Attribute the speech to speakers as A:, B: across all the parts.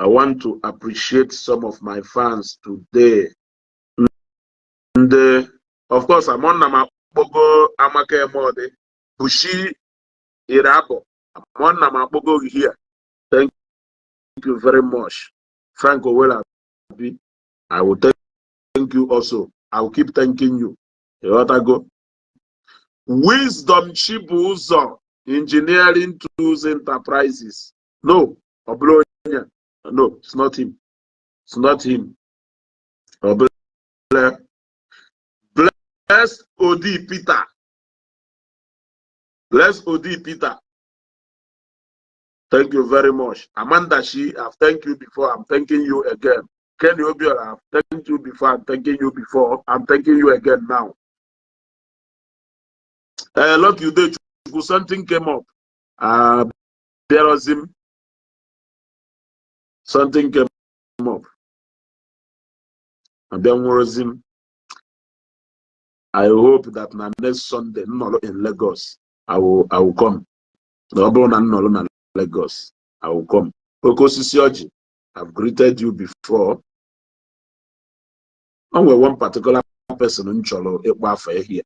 A: I want to appreciate some of my fans today. And of course, I'm on Namabogo Amake Mode, Bushi Irabo. I'm on Namabogo here. Thank you very much. Franco Welabi. I will thank you also. I will keep thanking you. You want to go? Wisdom Chibuzo Engineering Tools Enterprises. No, Oblonia. No, it's not him. It's not him. Bless Odi Peter. Bless Odi Peter. Thank you very much. Amanda Shi, I've thanked you before. I'm thanking you again. Kenny Obiola, I've thanked you before. I'm thanking you before. I'm thanking you again now. Look, you did. Something came up. There was him. Something came up. And then was him. I hope that next Sunday in Lagos, I will come. No, Lagos, I will come. Okosisi, I've greeted you before. Only one particular person in Cholo here.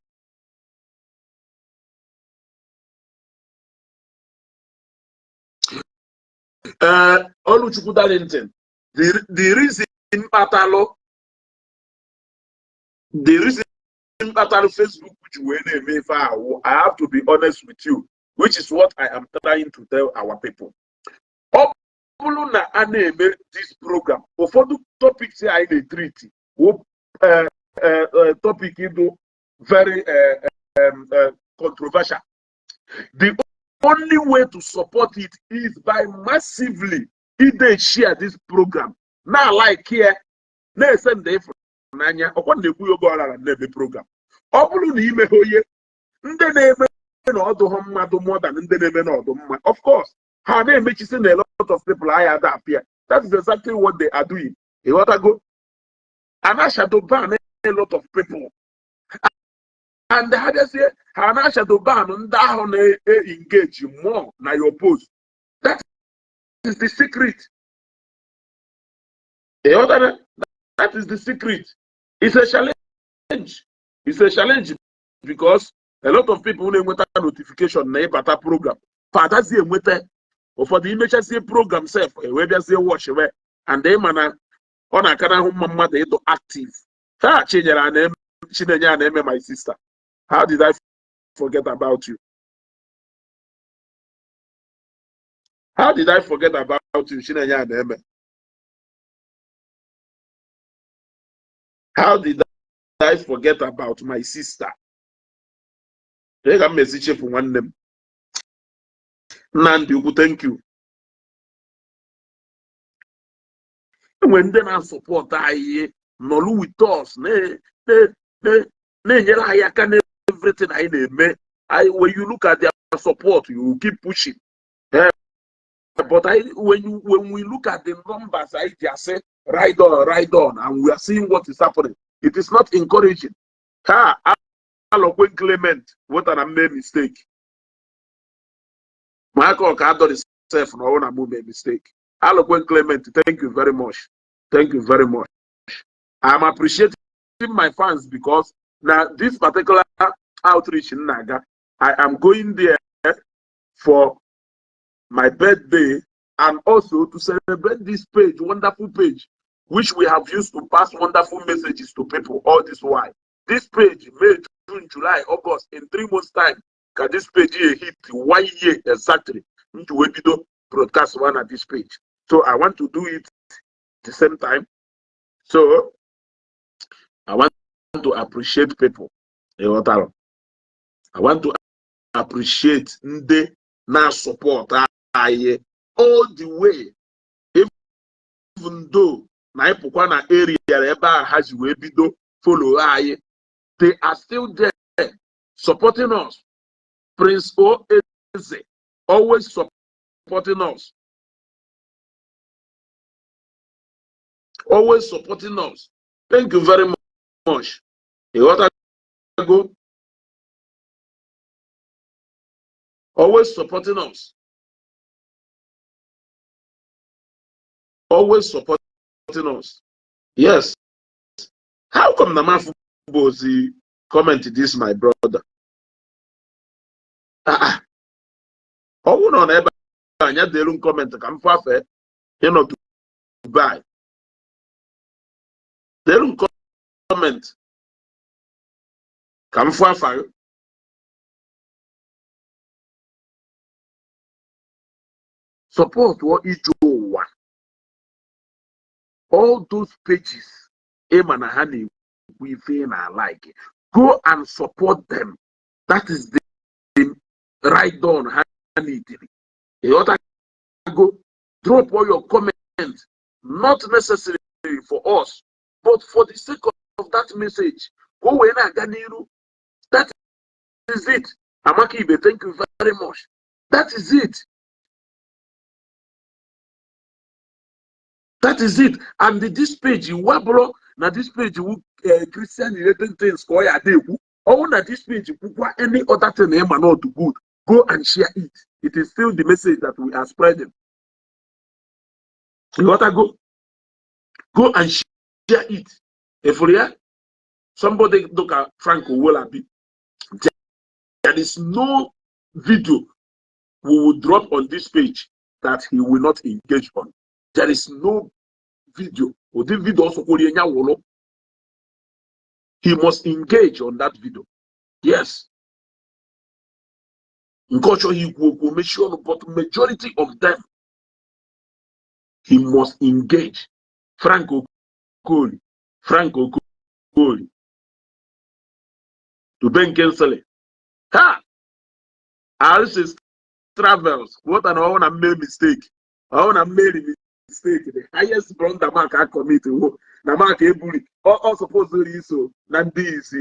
A: Oluchukwu Darlington, the reason Patalo Facebook, which I have to be honest with you, which is what I am trying to tell our people. This program, for the topics I treat, topic very controversial. The only way to support it is by massively either share this program. Now, like here, now send the Nanya, upon the Kuyogo and the program. Of course, her name makes a lot of people I had up here. That is exactly what they are doing. You want to go? And I shadow ban a lot of people. And the hardest say, Hana shadow ban and down engage more na your post. That is the secret. That is the secret. It's a challenge. It's a challenge because a lot of people who want a notification na a program. Father say or for the image say program self, where they say watch where and they man on a kind of mama they to active. That change her name. She name my sister. How did I forget about you? How did I forget about you? How did I forget about my sister? Take a message from one name. Nandi, thank you. When then I support I no with us, everything I name. When you look at their support, you keep pushing. But when we look at the numbers, I just say ride on, and we are seeing what is happening. It is not encouraging. Clement, what an made mistake. Michael Cardor is self no one made mistake. Clement, thank you very much. Thank you very much. I'm appreciating my fans because now this particular outreach in Naga, I am going there for my birthday and also to celebrate this page, wonderful page, which we have used to pass wonderful messages to people all this while. This page, May, June, July, August, in 3 months' time, can this page hit 1 year exactly into Webido broadcast one at this page. So I want to do it at the same time. So I want to appreciate people. I want to appreciate the now support all the way, even though na area has Webido follow they are still there supporting us. Prince O Eze always supporting us. Always supporting us. Thank you very much. Always supporting us. always supporting us. Yes. How come Namafu Bozi comment this, my brother? Oh, no, never. Anya delun comment kam fafe. You know, Dubai. Delun comment kam fafe. Support what each one. All those pages, Emanahani, we feel I like. Go and support them. That is the right down. You ought to go drop all your comments, not necessarily for us, but for the sake of that message. Go in Aganiru. That is it. Amaki Ibe, thank you very much. That is it. That is it. And this page, you wabro, now this page, you Christian related things, or na this page, any other thing, not do good. Go and share it. It is still the message that we are spreading. You want to go and share it. If we are somebody look at Franco Wallaby, there is no video we will drop on this page that he will not engage on. There is no video. He must engage on that video. Yes. But majority of them, he must engage. Franco Coli. Franco Coli. To Ben Kensele. Ha! Alice's travels. What an I want to make mistake. I want to make a mistake. The highest blunder mark I commit. Na mark ebuli. All supposedly so. Nandi is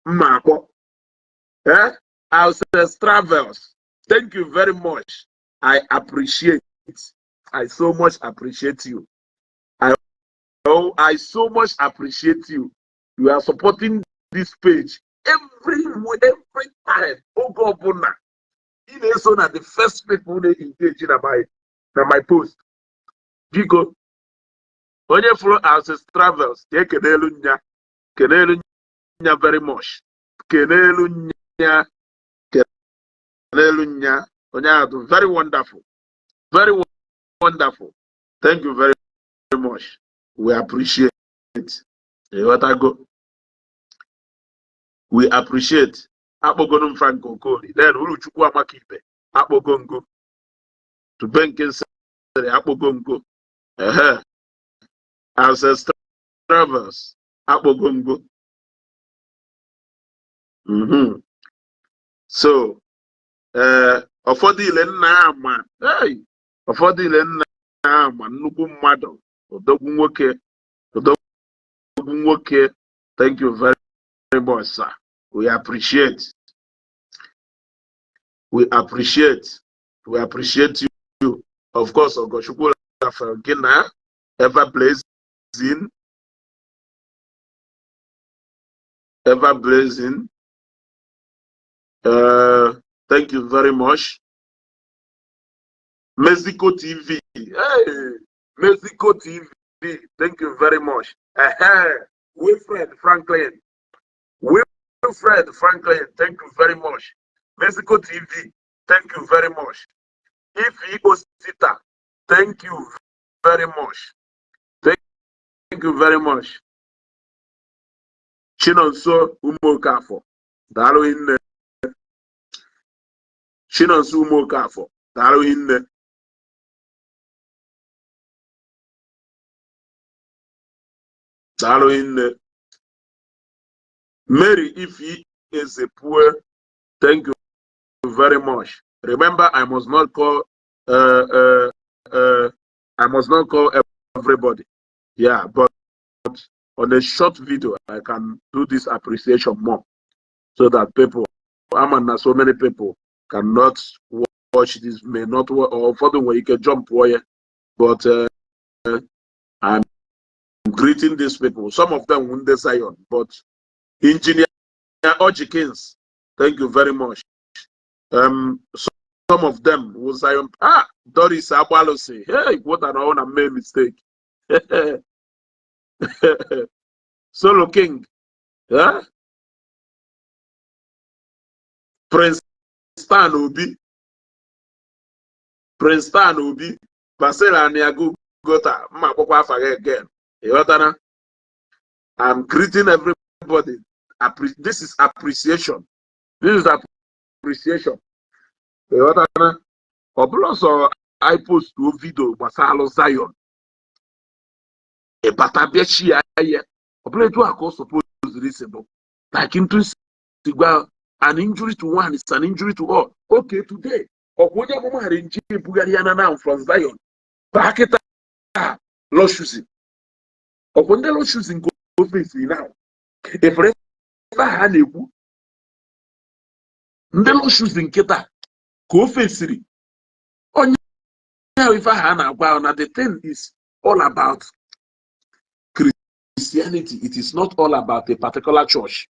A: Mako. Alice's travels. Thank you very much. I appreciate it. I so much appreciate you. I so much appreciate you. You are supporting this page every time. Oh God, Bona. In so that the first people they engage in my post. Gigo. When you follow our travels, take Kenelunya very much. Kenelunya. Very wonderful. Very wonderful. Thank you very much. We appreciate it. What I go? We appreciate. Apogonum Franco Cody. Then Uruchukwa Makipe. Apogongo. To Benkin Apogongo. As Travers. Apogongo. So, Ofodile Nama. Hey, Ofodile Nama. Nukum Mado. Odogunwoke. Thank you very much, sir. We appreciate. We appreciate you. Of course, Ogoshukwu Gina, ever blazing. Thank you very much. Mexico TV. Hey, Mexico TV. Thank you very much. Wilfred Franklin. Thank you very much. Mexico TV, thank you very much. If Osita, thank you very much. Thank you very much. Chinonso Umokafo, Darwin. Chinonso Umokafo, Darwin. Mary, if he is a poor, thank you very much. Remember, I must not call everybody. Yeah, but on a short video, I can do this appreciation more so that people, so many people cannot watch this, may not watch, or for the way you can jump wire. But I'm greeting these people. Some of them won't decide on, but Engineer Ojikins, thank you very much. Some of them will say, Doris Abalose, hey, what an honor, made mistake. Solo King, huh? Prince Stan Obi, Prince Stan Obi, Basila Niagu Gota, again. I'm greeting everybody. This is appreciation. This is appreciation. So I post a video Basalo Zion. A Batabeshi aye. To a cause suppose reasonable. Like into an injury to one is an injury to all. Okay, today. Okonya mama renji Bugariana now from Zion. Baketa low shoes. Okonde low shoes in go face now. If ever had a low shoes in Keta, go face it. On if I had a the thing is all about Christianity. It is not all about a particular church.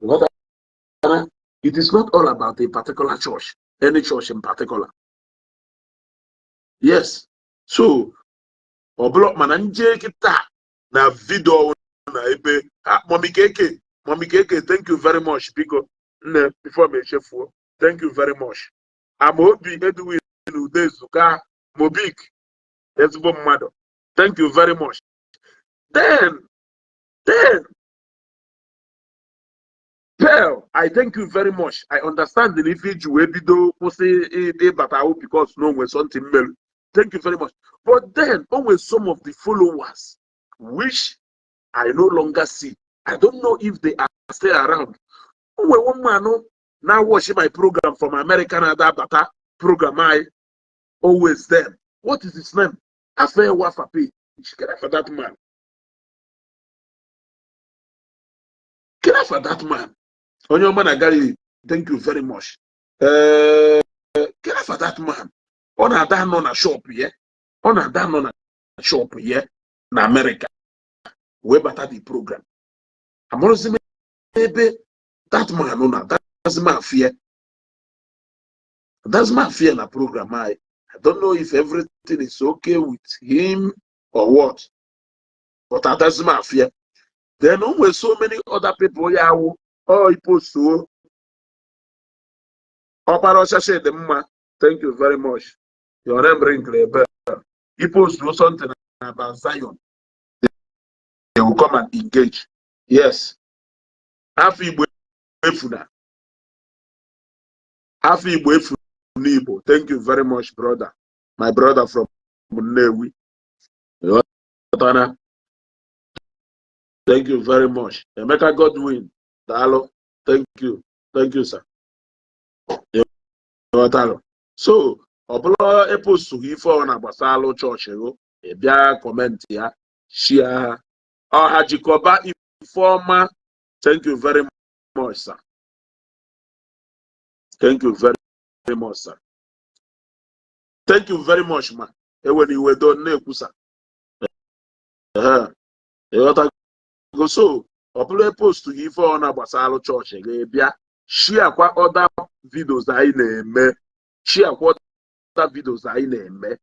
A: It is not all about a particular church, any church in particular. Yes. So, Oblok Mananje Kita na video na ebe. Mommy Keke, thank you very much. Because before me chef, thank you very much. I'm Obi Edwin Udezuka Mobik. Thank you very much. Then, Pearl, I thank you very much. I understand the if you do because no one something mel. Thank you very much. But then, always some of the followers, which I no longer see. I don't know if they are still around. One man now watching my program from American Ada Bata program. I always there. What is his name? After Wafa page. Can I for that man? Can I for that man? On your man, Agari, thank you very much. Can I for that man? On a down on a shop here. On a down on a shop here in America. We better the program. I'm also maybe that man on that's my fear. That's my fear in the program. I don't know if everything is okay with him or what. But that's my fear. Then always so many other people yeah, oh so thank you very much. Your name ring a bell. People do something about Zion. They will come and engage. Yes. Happy Igbo. Thank you very much, brother. My brother from Munewi. Thank you very much. Emeka Godwin. Dalo. Thank you. Thank you, sir. So, ọbụla epostu ife ọ na-agbasalụ chọọchị gụ bịa kọmentị ya share ọha jikọba Ifeọma. Thank you very much, sir. Thank you very much, sir. Thank you very much, ma. Ewen iwe don na-ekwusa. So, ọbụla epostu ife ọ na-agbasalụ chọọchị gị bịa share kwa other videos anyị na-eme. Share kwa other videos anyị na-eme.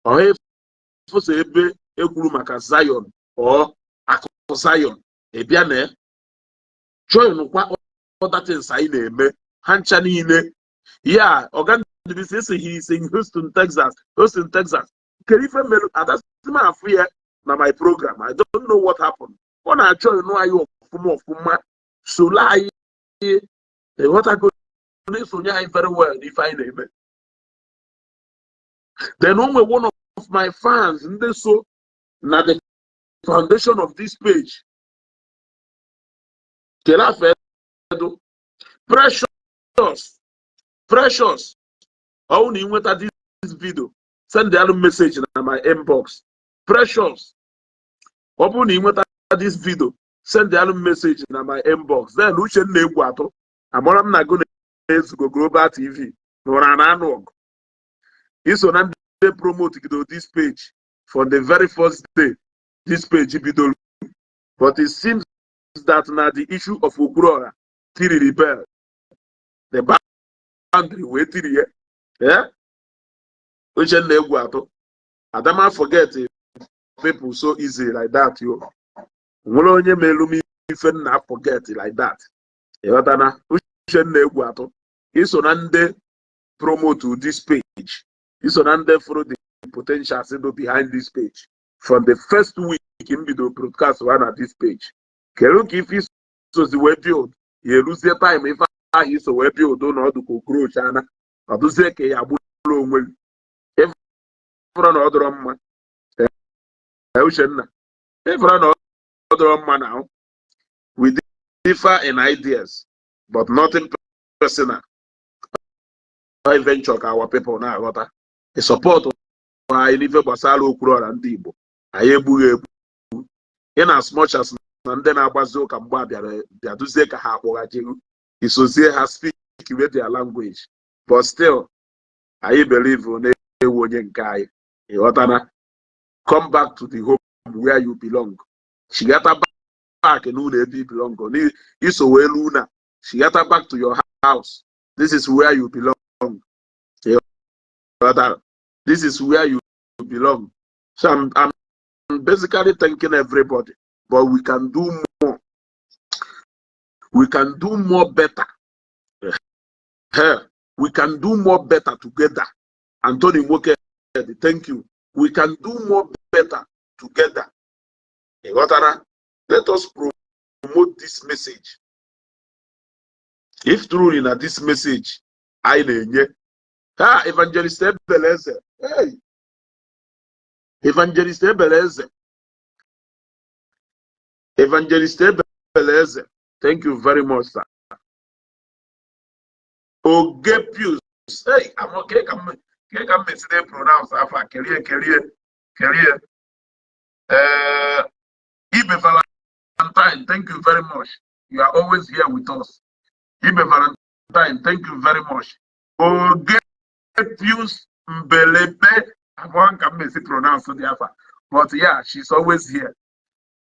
A: Ọha efose ebe ekwuru maka Zion or akụ Zion bịa na join kwa other things anyị na-eme ha ncha niile. Yeah, organization say he is in Houston, Texas. Kerife melu adasima afia na my program. I don't know what happened. When I join no ayo ofuma so lie what I go to very well if I name it. Then only one of my fans and they so now the foundation of this page. Precious. Only went at this video. Send the other message in my inbox. Precious. Open at this video. Send the other message in my inbox. Then who should name what? I'm not going to go Global TV. No, no. This one they promote this page for the very first day. This page video, but it seems that now the issue of Ugrora, Tiri rebel, the boundary waiting here, yeah. Which and they go Adama forget it. people so easy like that, yo. Nwere onye melu m ife na forget like that. Ịghọta na uche nna egwu atọ. Iso na ndị promote this page. Iso na ndị for the potential behind this page. From the first week in video broadcast one at this page. Kedu ka ife so the web build. You lose your time if I so web build don't know to grow chana. Aduze ke ya bulu onwe. Every no other man. Every no other man now. We differ in ideas, but nothing personal. I venture our people now. What a support I live basalo ukuro and Igbo. I ebu in as much as and then abazo kamba bia do say ka ha akpogajiru. Isozie has speak with their language, but still I believe on a wonyen guy. Come back to the home where you belong. She got back and who they belong on. Iso Luna. She got back to your house. This is where you belong. This is where you belong. So I'm basically thanking everybody, but we can do more. We can do more better. We can do more better together. Anthony Moke, thank you. We can do more better together. Let us promote this message. If truly in this message, I know. Evangelist Ebeleze. Hey. Evangelist Ebeleze. Evangelist Ebeleze. Thank you very much, sir. Ogepius. Hey, I'm okay. Can I pronounce Alpha? Career. Ibe Valentine, thank you very much. You are always here with us. Ibe Valentine, thank you very much. Ogepius Mbelepe. I can't pronounce the Alpha. But yeah, she's always here.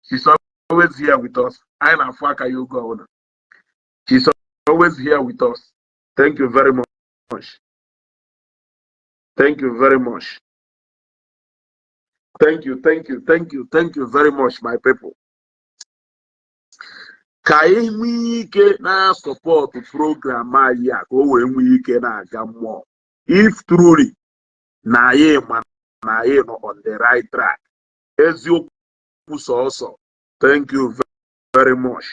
A: She's always here with us. I am Afaka Yoga owner. She's always here with us. Thank you very much. Thank you very much. Thank you very much, my people. Ka enwe ike na support program anyị a ka o wee nwee ike na-aga mmụọ. If truly na anyị ma na anyị nọ on the right track. Eziokwu sọsọ. Thank you very much.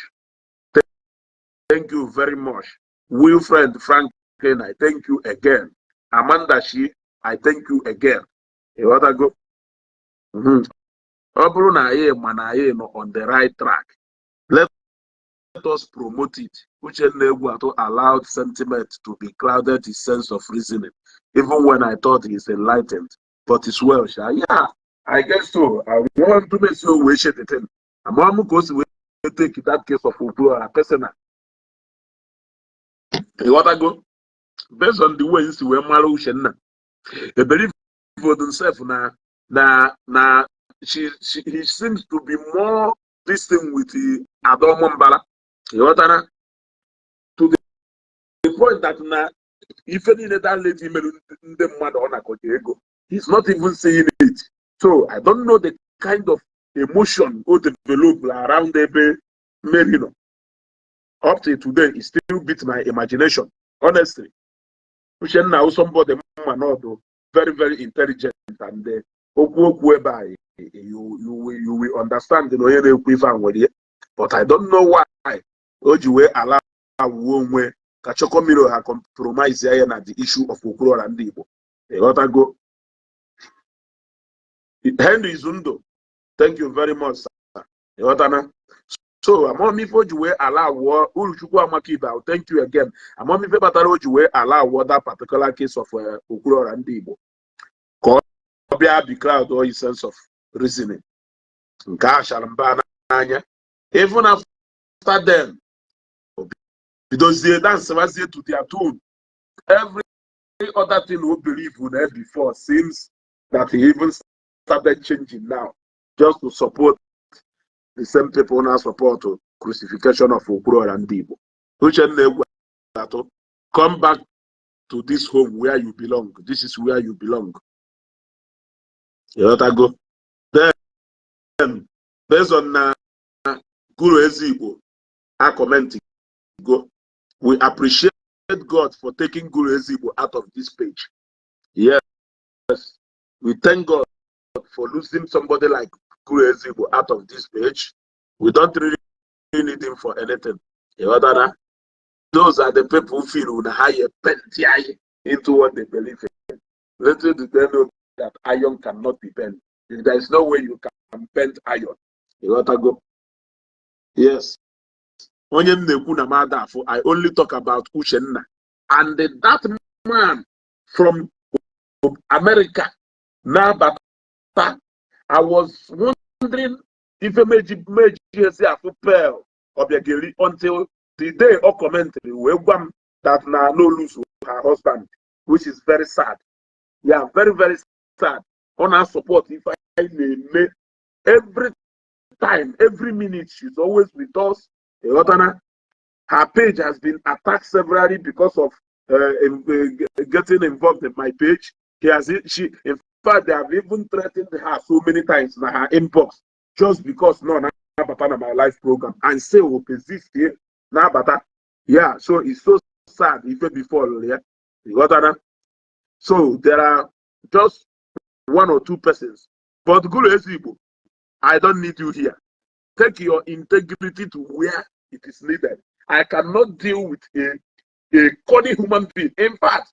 A: Thank you very much. Wilfred Franklin, I thank you again. Amanda Shi, I thank you again. You want to go? Ọ na anyị ma na anyị nọ on the right track. Let us promote it. Uchenna Egwu allowed sentiment to be clouded his sense of reasoning, even when I thought he's enlightened. But it's well, yeah, I guess so. I want to make sure we share the thing. I'm going to take that case of Ukuro personal. You want to go? Based on the way you see where Maru Uchenna, they believe for themselves now. He seems to be more distant with the Adomo Mbala. To the point that now, if any that lady the mother on a he's not even saying it. So I don't know the kind of emotion or develop around the Merino. Up to today, it still beats my imagination. Honestly, now somebody very, very intelligent and whereby you will understand the but I don't know why Ojiwe allow Wonwe Kachokomiro ha compromise na the issue of Ukuro and Igbo. They got to go. Henry Zundo, thank you very much, sir. So I'm me for Ojiwe allow Uruchukwu Amakiba. Thank you again. I'm on me for Ojiwe allow that particular case of Ukuro and Igbo. Be cloud or his sense of reasoning. Even after them, because they dance to their tune, every other thing we believe we had before seems that he even started changing now, just to support the same people now support the crucifixion of Ukuro and Igbo. Come back to this home where you belong. This is where you belong. You know that go. Then Based on Guru Ezigbo, our commenting, go. We appreciate God for taking Guru Ezigbo out of this page. Yes, we thank God for losing somebody like Guru Ezigbo out of this page. We don't really need him for anything. Those are the people who feel the higher into what they believe in. Little do they know that iron cannot be bent. There is no way you can bend iron. You want to go? Yes. I only talk about Uchenna. And that man from America, now I was wondering if a major pearl until the day of commentary that now no lose her husband, which is very sad. Yeah, very, very sad. On our support, if I may, every time, every minute, she's always with us. Her page has been attacked severally because of getting involved in my page. In fact, they have even threatened her so many times in her inbox just because no, my life program and say will persist here. Yeah, so it's so sad even before yeah. So there are just one or two persons. But Guru Ezigbo, I don't need you here. Take your integrity to where it is needed. I cannot deal with a corny human being. In fact,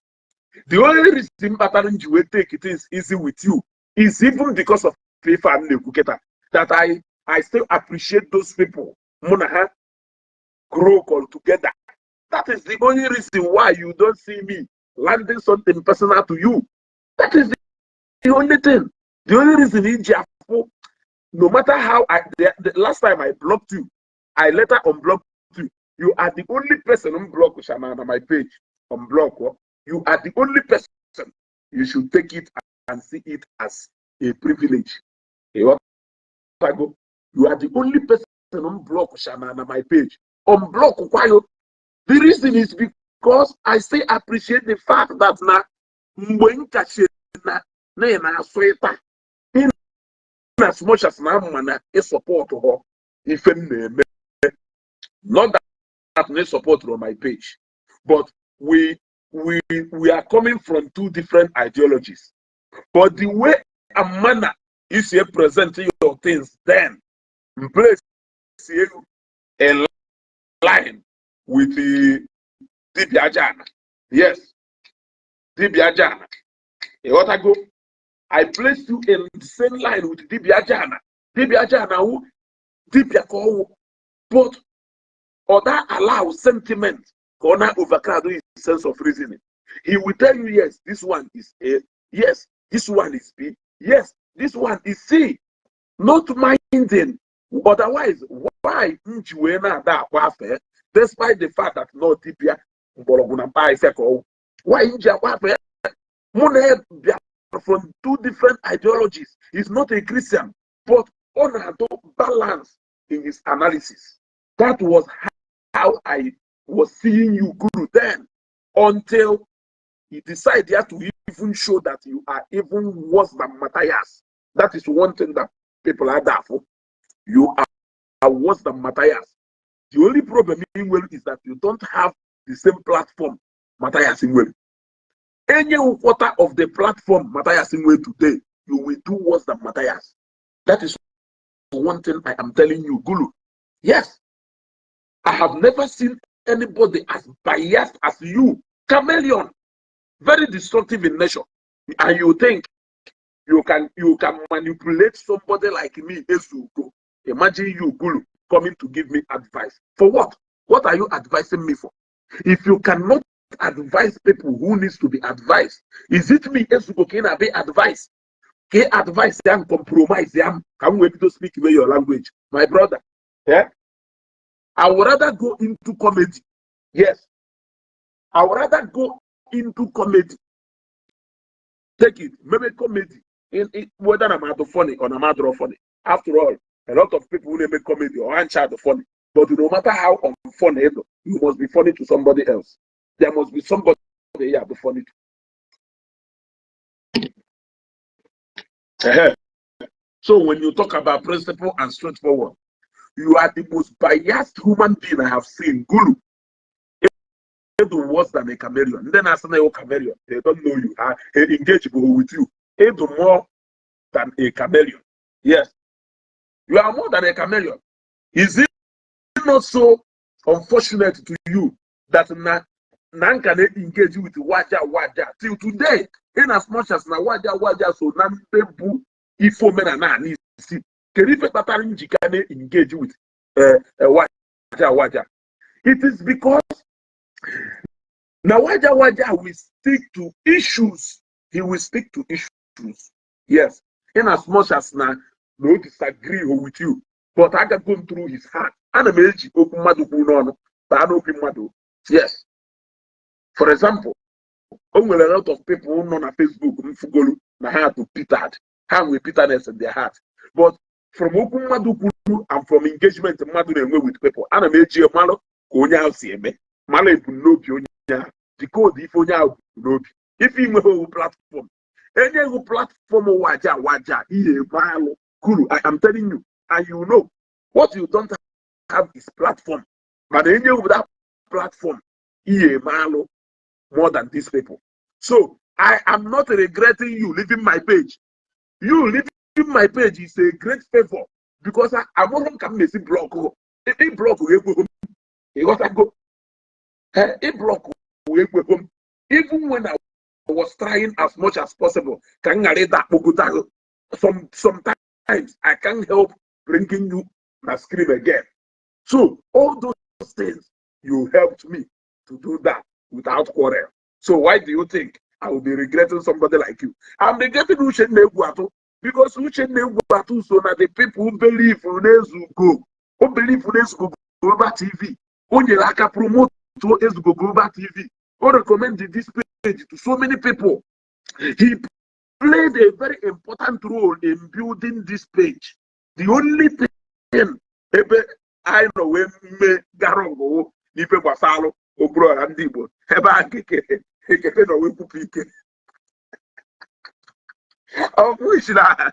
A: the only reason pattern you will take it is easy with you is even because of that I still appreciate those people. Munaha grow all together. That is the only reason why you don't see me landing something personal to you. That is the only thing. The only reason in Japan, no matter how the last time I blocked you, I later unblocked you. You are the only person on block on my page. Unblock. You are the only person. You should take it and see it as a privilege. You are the only person on block on my page. Unblock. The reason is because I still appreciate the fact that now in as much as now is support her, if not that they support on my page, but we are coming from two different ideologies. But the way a manner is here presenting your things, then place a line with the Dibiajana. Yes, Dibiajana. What I go? I place you in the same line with Dibiajana. Dibiajana who Dibiako, but or that allows sentiment or not overcrowd his sense of reasoning. He will tell you, yes, this one is A, yes, this one is B, yes, this one is C. Not minding. Otherwise, why despite the fact that no Tibia why from two different ideologies? He's not a Christian, but on a balance in his analysis. That was how I was seeing you, Guru, then, until he decided to even show that you are even worse than Matthias. That is one thing that people are there for. You are worse than Matthias. The only problem is that you don't have the same platform Matthias Ingwe. Any quarter of the platform Matthias Ingwe today, you will do worse than Matthias. That is one thing I am telling you, Guru. Yes, I have never seen anybody as biased as you. Chameleon, very destructive in nature. And you think you can manipulate somebody like me, Esugo. Imagine you, Guru, coming to give me advice. For what? What are you advising me for? If you cannot advise people who needs to be advised, is it me, Esugo, can I be advised? Can advise them, compromise them? Can we to speak your language? My brother, yeah? I would rather go into comedy. Yes. I would rather go into comedy. Take it. Maybe comedy. Whether I'm out of funny or I'm out of funny. After all, a lot of people will make comedy or answer the funny. But no matter how unfunny, you must be funny to somebody else. There must be somebody here to be funny to. So when you talk about principle and straightforward, you are the most biased human being I have seen. Guru, even worse than a chameleon. Then as a chameleon, they don't know you are engageable with you. Even more than a chameleon. Yes, you are more than a chameleon. Is it not so unfortunate to you that Nan can engage with waja till today? In as much as na waja so nan pebu ifo mena na ni si kerife tatarin jikane engage with waja. It is because now waja will stick to issues. He will stick to issues. Yes, in as much as na no disagree with you, but I got going through his heart. And a open madu. Yes. For example, a lot of people on Facebook mfugolu na how to Peter, how with bitterness in their heart. But from open madukulu and from engagement madu with people, and a major malo onya sieme malo ipunobi onya the code if onya unobi if you have platform any platform waja iye malo kuru. I am telling you, and you know what you don't have is platform, but any of that platform iye malo more than these people. So I am not regretting you leaving my page. You leaving my page is a great favor because I won't come and see block. A block will go. A block will go. Even when I was trying as much as possible, sometimes I can't help bringing you my screen again. So all those things you helped me to do that without quarrel. So why do you think I will be regretting somebody like you? I'm regretting Uche Neguato because Uche Neguato so that the people who believe in Ezugo, who believe in Ezugo Global TV, who like promote to Ezugo Global TV, who recommended this page to so many people. He played a very important role in building this page. The only thing I know when me garongo ni pe kwasalo obro and Igbo ebe akeke no we kupike of which na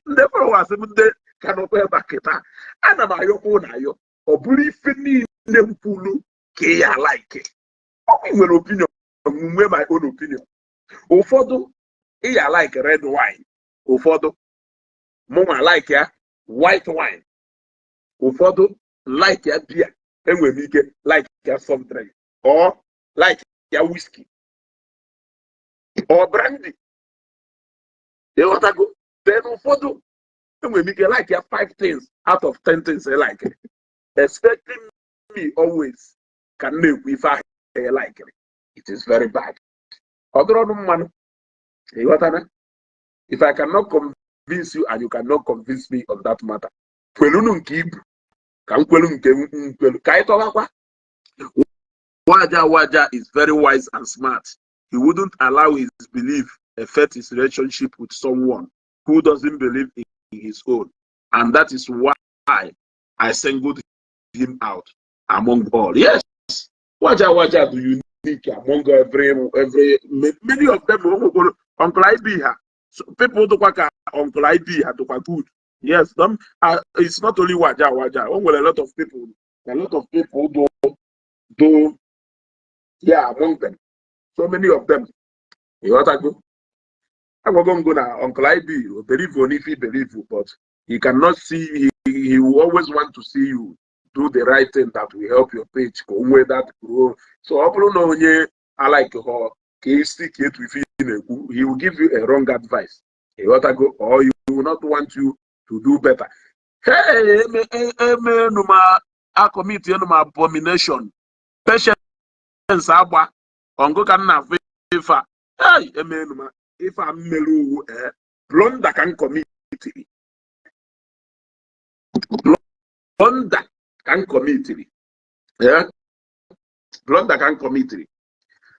A: never was the kind of baketa ana ma yoko na yo oburu ife niile mpulu ke ya like we nwere opinion we my own opinion ụfọdụ ya like red wine ụfọdụ mụ ma like ya white wine ụfọdụ like ya beer enwere ike like ya soft drink or like ya whiskey or brandy. You want to go? Then ụfọdụ enwere ike like ya 5 things out of 10 things I like. Expecting me always can make me like it. It is very bad. If I cannot convince you and you cannot convince me on that matter, Waja is very wise and smart. He wouldn't allow his belief affect his relationship with someone who doesn't believe in his own. And that is why I singled him out among all. Yes, Waja do unique among many of them. Uncle IB, so people do Uncle IB had to good. Yes, it's not only Waja. A lot of people do, yeah, among them. So many of them. You want to go? I'm going to go now. Uncle IB, believe only if he believe you, but he cannot see, he will always want to see you do the right thing that will help your page go where that grow. So I like her. He will give you a wrong advice. You want to go, or he will not want you to do better. Hey, I commit abomination. Patience, Abba, Ongo can have FIFA. Hey, if I'm Melu, Blonda can commit. Blonda can commit. Yeah, Blonda can commit.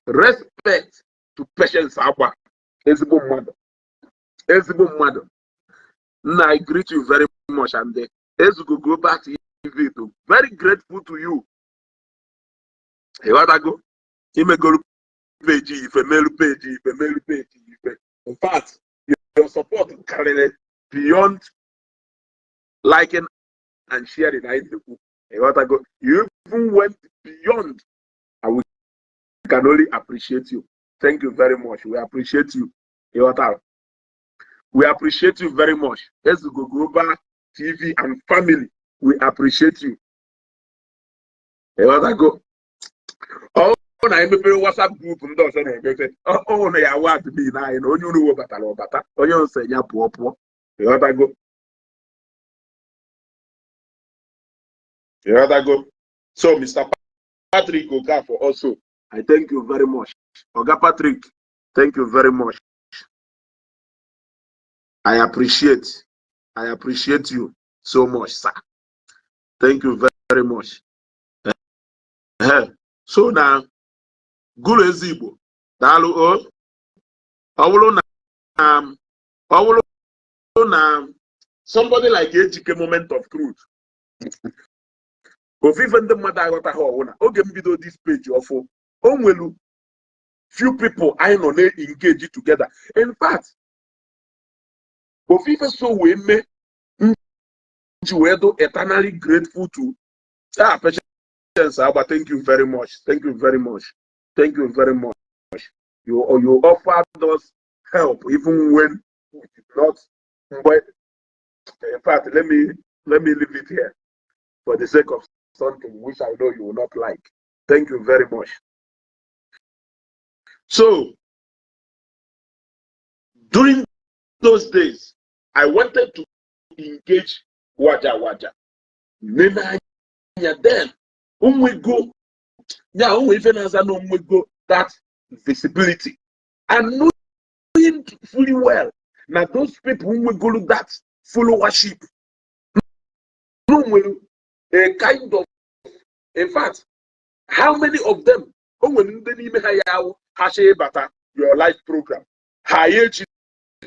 A: Respect to Patience Abba. Ezbo mother. Now I greet you very much, and Ezugo go back to you. Very grateful to you. You want to go? You may go page, if a mail page. In fact, your support carry beyond liking and sharing. You even went beyond, and we can only appreciate you. Thank you very much. We appreciate you. We appreciate you very much. Let's go Global TV and family. We appreciate you. Go. Oh, na emepe WhatsApp group ndị ọzọ na-emete na ya wa admin anyị na onye unu webatara ọbata onye nse ya pụọ ịghọtago so Mr. Patrick Okafor also I thank you very much. Oga Patrick, thank you very much. I appreciate you so much, sir. Thank you very much. So now Guru Ezigbo daalụ ọ bụrụ na somebody like Ejike moment of truth ofufe ndị mmadụ aghọtaghị ọwụna oge mbido this page ọfụ o nwelu few people anyị nọ na-engage together. In fact ofufe so wee mee nji wee do eternally grateful to Patience Agba. Thank you very much. You offered us help even when we did not. But in fact, let me leave it here for the sake of something which I know you will not like. Thank you very much. So during those days, I wanted to engage Waja. Then we go now, we go that visibility and knowing fully well now those people who will go to that followership, a kind of, in fact, how many of them your live program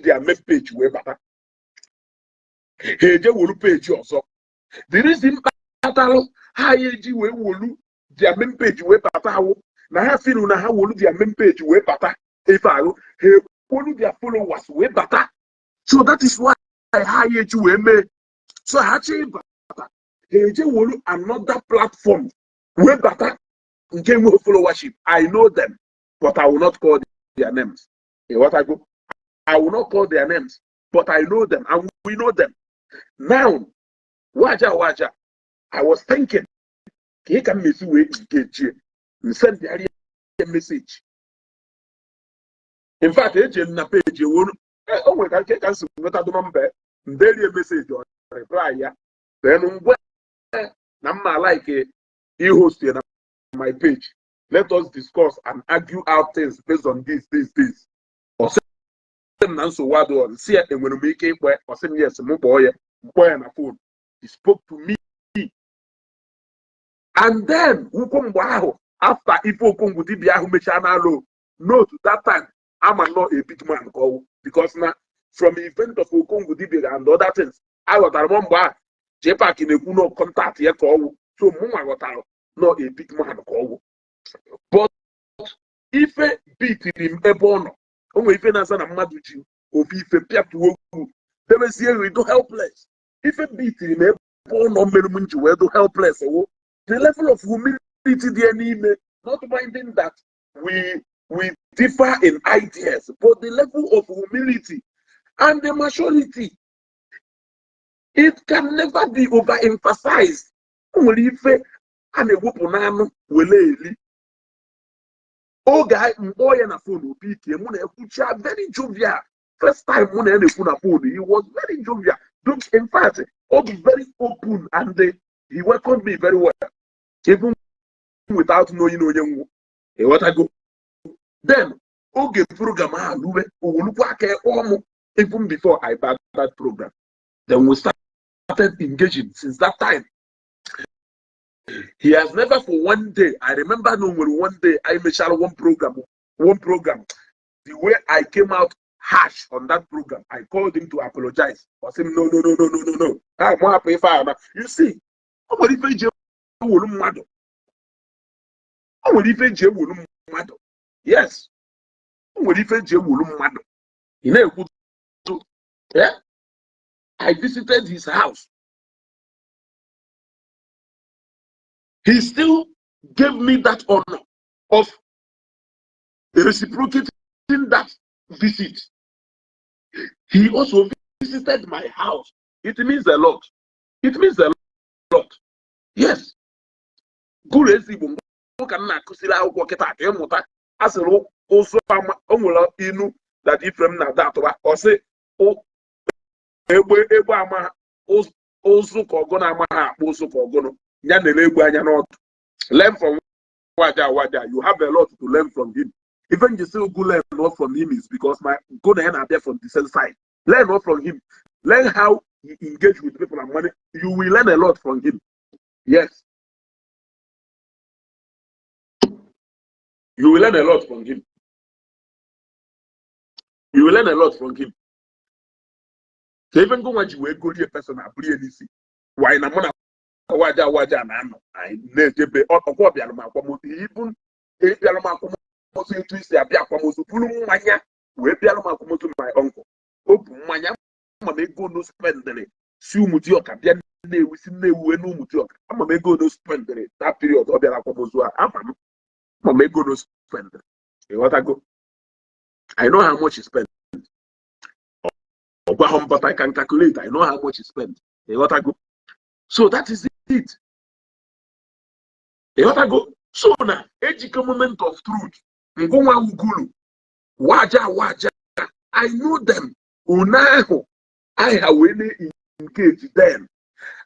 A: their main page way better page also the reason their main page way better na ha feel na ha wolu their main page way better if I follow their followers way better. So that is why I hired you me. So I actually another platform way better in game of followership. I know them, but I will not call their names. I will not call their names, but I know them and we know them. Now, Waja, I was thinking, he can miss you and send the message. In fact, agent na page you won't daily message or reply. Then I'm like you host my page. Let us discuss and argue out things based on this. Or so what do see it when we make it or say yes, boy on a phone. He spoke to me. And then wow, after Ipo Kongo Dibia who made channel no to that time I'm not a big man call because now from the event of Okongo Dibia and other things I got a remember Jepak in a good contact here call so Muma got not a big man call. But if a beat him a bono, only if as an Amaduji or if a piap to work, they will see we do helpless. If a beat him a bono, Merumunju will do helpless. The level of humility, the enemy, not minding that we differ in ideas, but the level of humility and the maturity, it can never be overemphasized. Only if and a whoop will oh guy, boy and a phone will be very jovial. First time when I phone, he was very jovial. In fact, very open and he welcomed me very well. Even without knowing what I go. Then okay program even before I backed that program. Then we started engaging since that time. He has never for one day. I remember one day I made one program. The way I came out harsh on that program, I called him to apologize. I said, no. I'm happy if I am. You see, yes. Yeah. I visited his house. He still gave me that honor of reciprocating that visit. He also visited my house. It means a lot. It means a lot. Yes. Guru Ezigbo ka m na-akụziri akwụkwọ kịta ka ịmụta asịrị ụzọ o nwere inu that Ifrem na-ada atụba ọ sị egbe ama ụzụ ka ọgụ na-ama ha akpụ ụzụ ka ọgụnụ ya na-ele egwu anya n'ọdụ. Learn from Waja. You have a lot to learn from him. Even you still go learn more from him is because my good and appear from the same side. Learn more from him. Learn how he engage with people and money. You will learn a lot from him. Yes. You will learn a lot from him. You will learn a lot from him. So even go when you will go to a person and bring anything. Why na mona Waja na no. I never or even also twist ya bia kwamoso pulu mmanya we bia no makomoto my uncle opu mmanya ma me go no spend si umuti oka bia na ewisi na ewu enu umuti oka ama me go no spend that period o bia kwamoso ama ma me go no spend what I go I know how much you spend but I can calculate. I know how much you spend what I go so that is it what I go so now ejike moment of truth. Ngwa Ugulu, Waja, I know them. Unaho, I have really engaged them.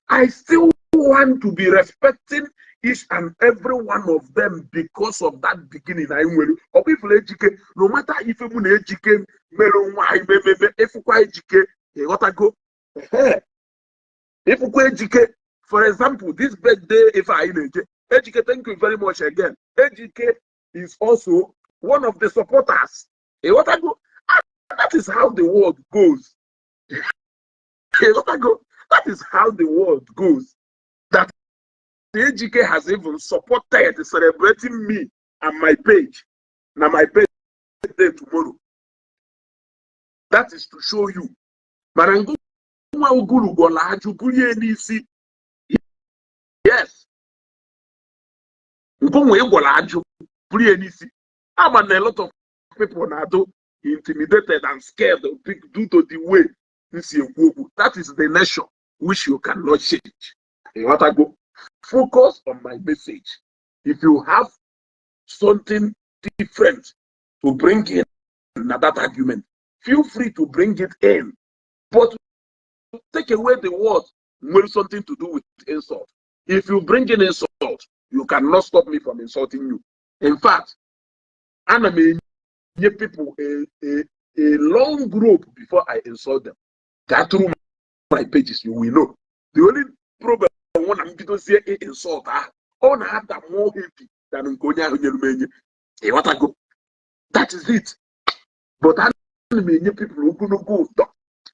A: I still want to be respecting each and every one of them because of that beginning. I will. Or people educate, no matter if you educate, if you educate, what I go. If you educate, for example, this birthday, if I educate, thank you very much again. Educate is also one of the supporters. What I go, that is how the world goes. What I go, that is how the world goes. That the AGK has even supported celebrating me and my page. Now my birthday tomorrow. That is to show you. Yes. I'm a lot of people now intimidated and scared due to the way this is. That is the nation which you cannot change. What I go, focus on my message. If you have something different to bring in that argument, feel free to bring it in. But take away the word with something to do with insult. If you bring in insult, you cannot stop me from insulting you. In fact, I may give people a long rope before I insult them. That through my pages, you will know. The only problem when I'm going to say insult, I have that more heavy than Nkonya. What I go, that is it. But I may people who go.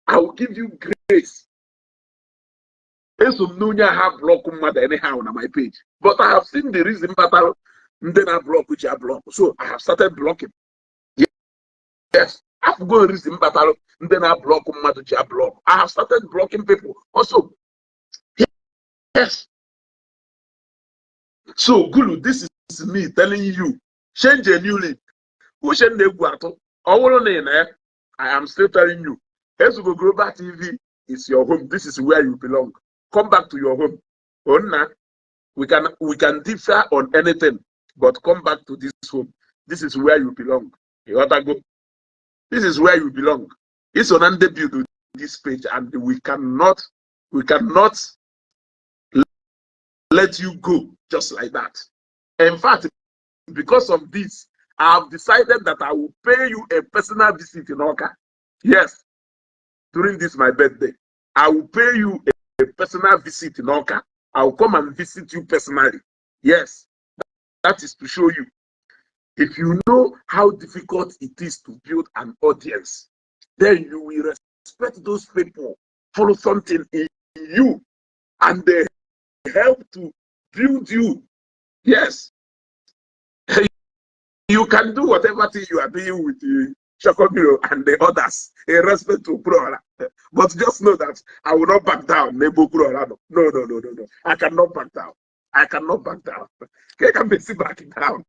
A: I will give you grace. Have block anyhow on my page, but I have seen the reason battle. Then I block which I block. So I have started blocking. Yes, I've gone reason battle. Then I block which I block. I have started blocking people. Also, yes. So Gulu, this is me telling you, change a new lead. I am still telling you, Ezugo Global TV is your home. This is where you belong. Come back to your home. We can differ on anything, but come back to this home. This is where you belong. This is where you belong. It's on debut to this page, and we cannot let you go just like that. In fact, because of this, I have decided that I will pay you a personal visit in Oka. Yes, during this my birthday, I will pay you a personal visit in Oka. I will come and visit you personally. Yes, that is to show you. If you know how difficult it is to build an audience, then you will respect those people, follow something in you, and they help to build you. Yes. You can do whatever thing you are doing with Shakobiro and the others in respect to Okwuluora. But just know that I will not back down. Nebo Okwuluora. No. I cannot back down. I cannot back down. I can be backing down.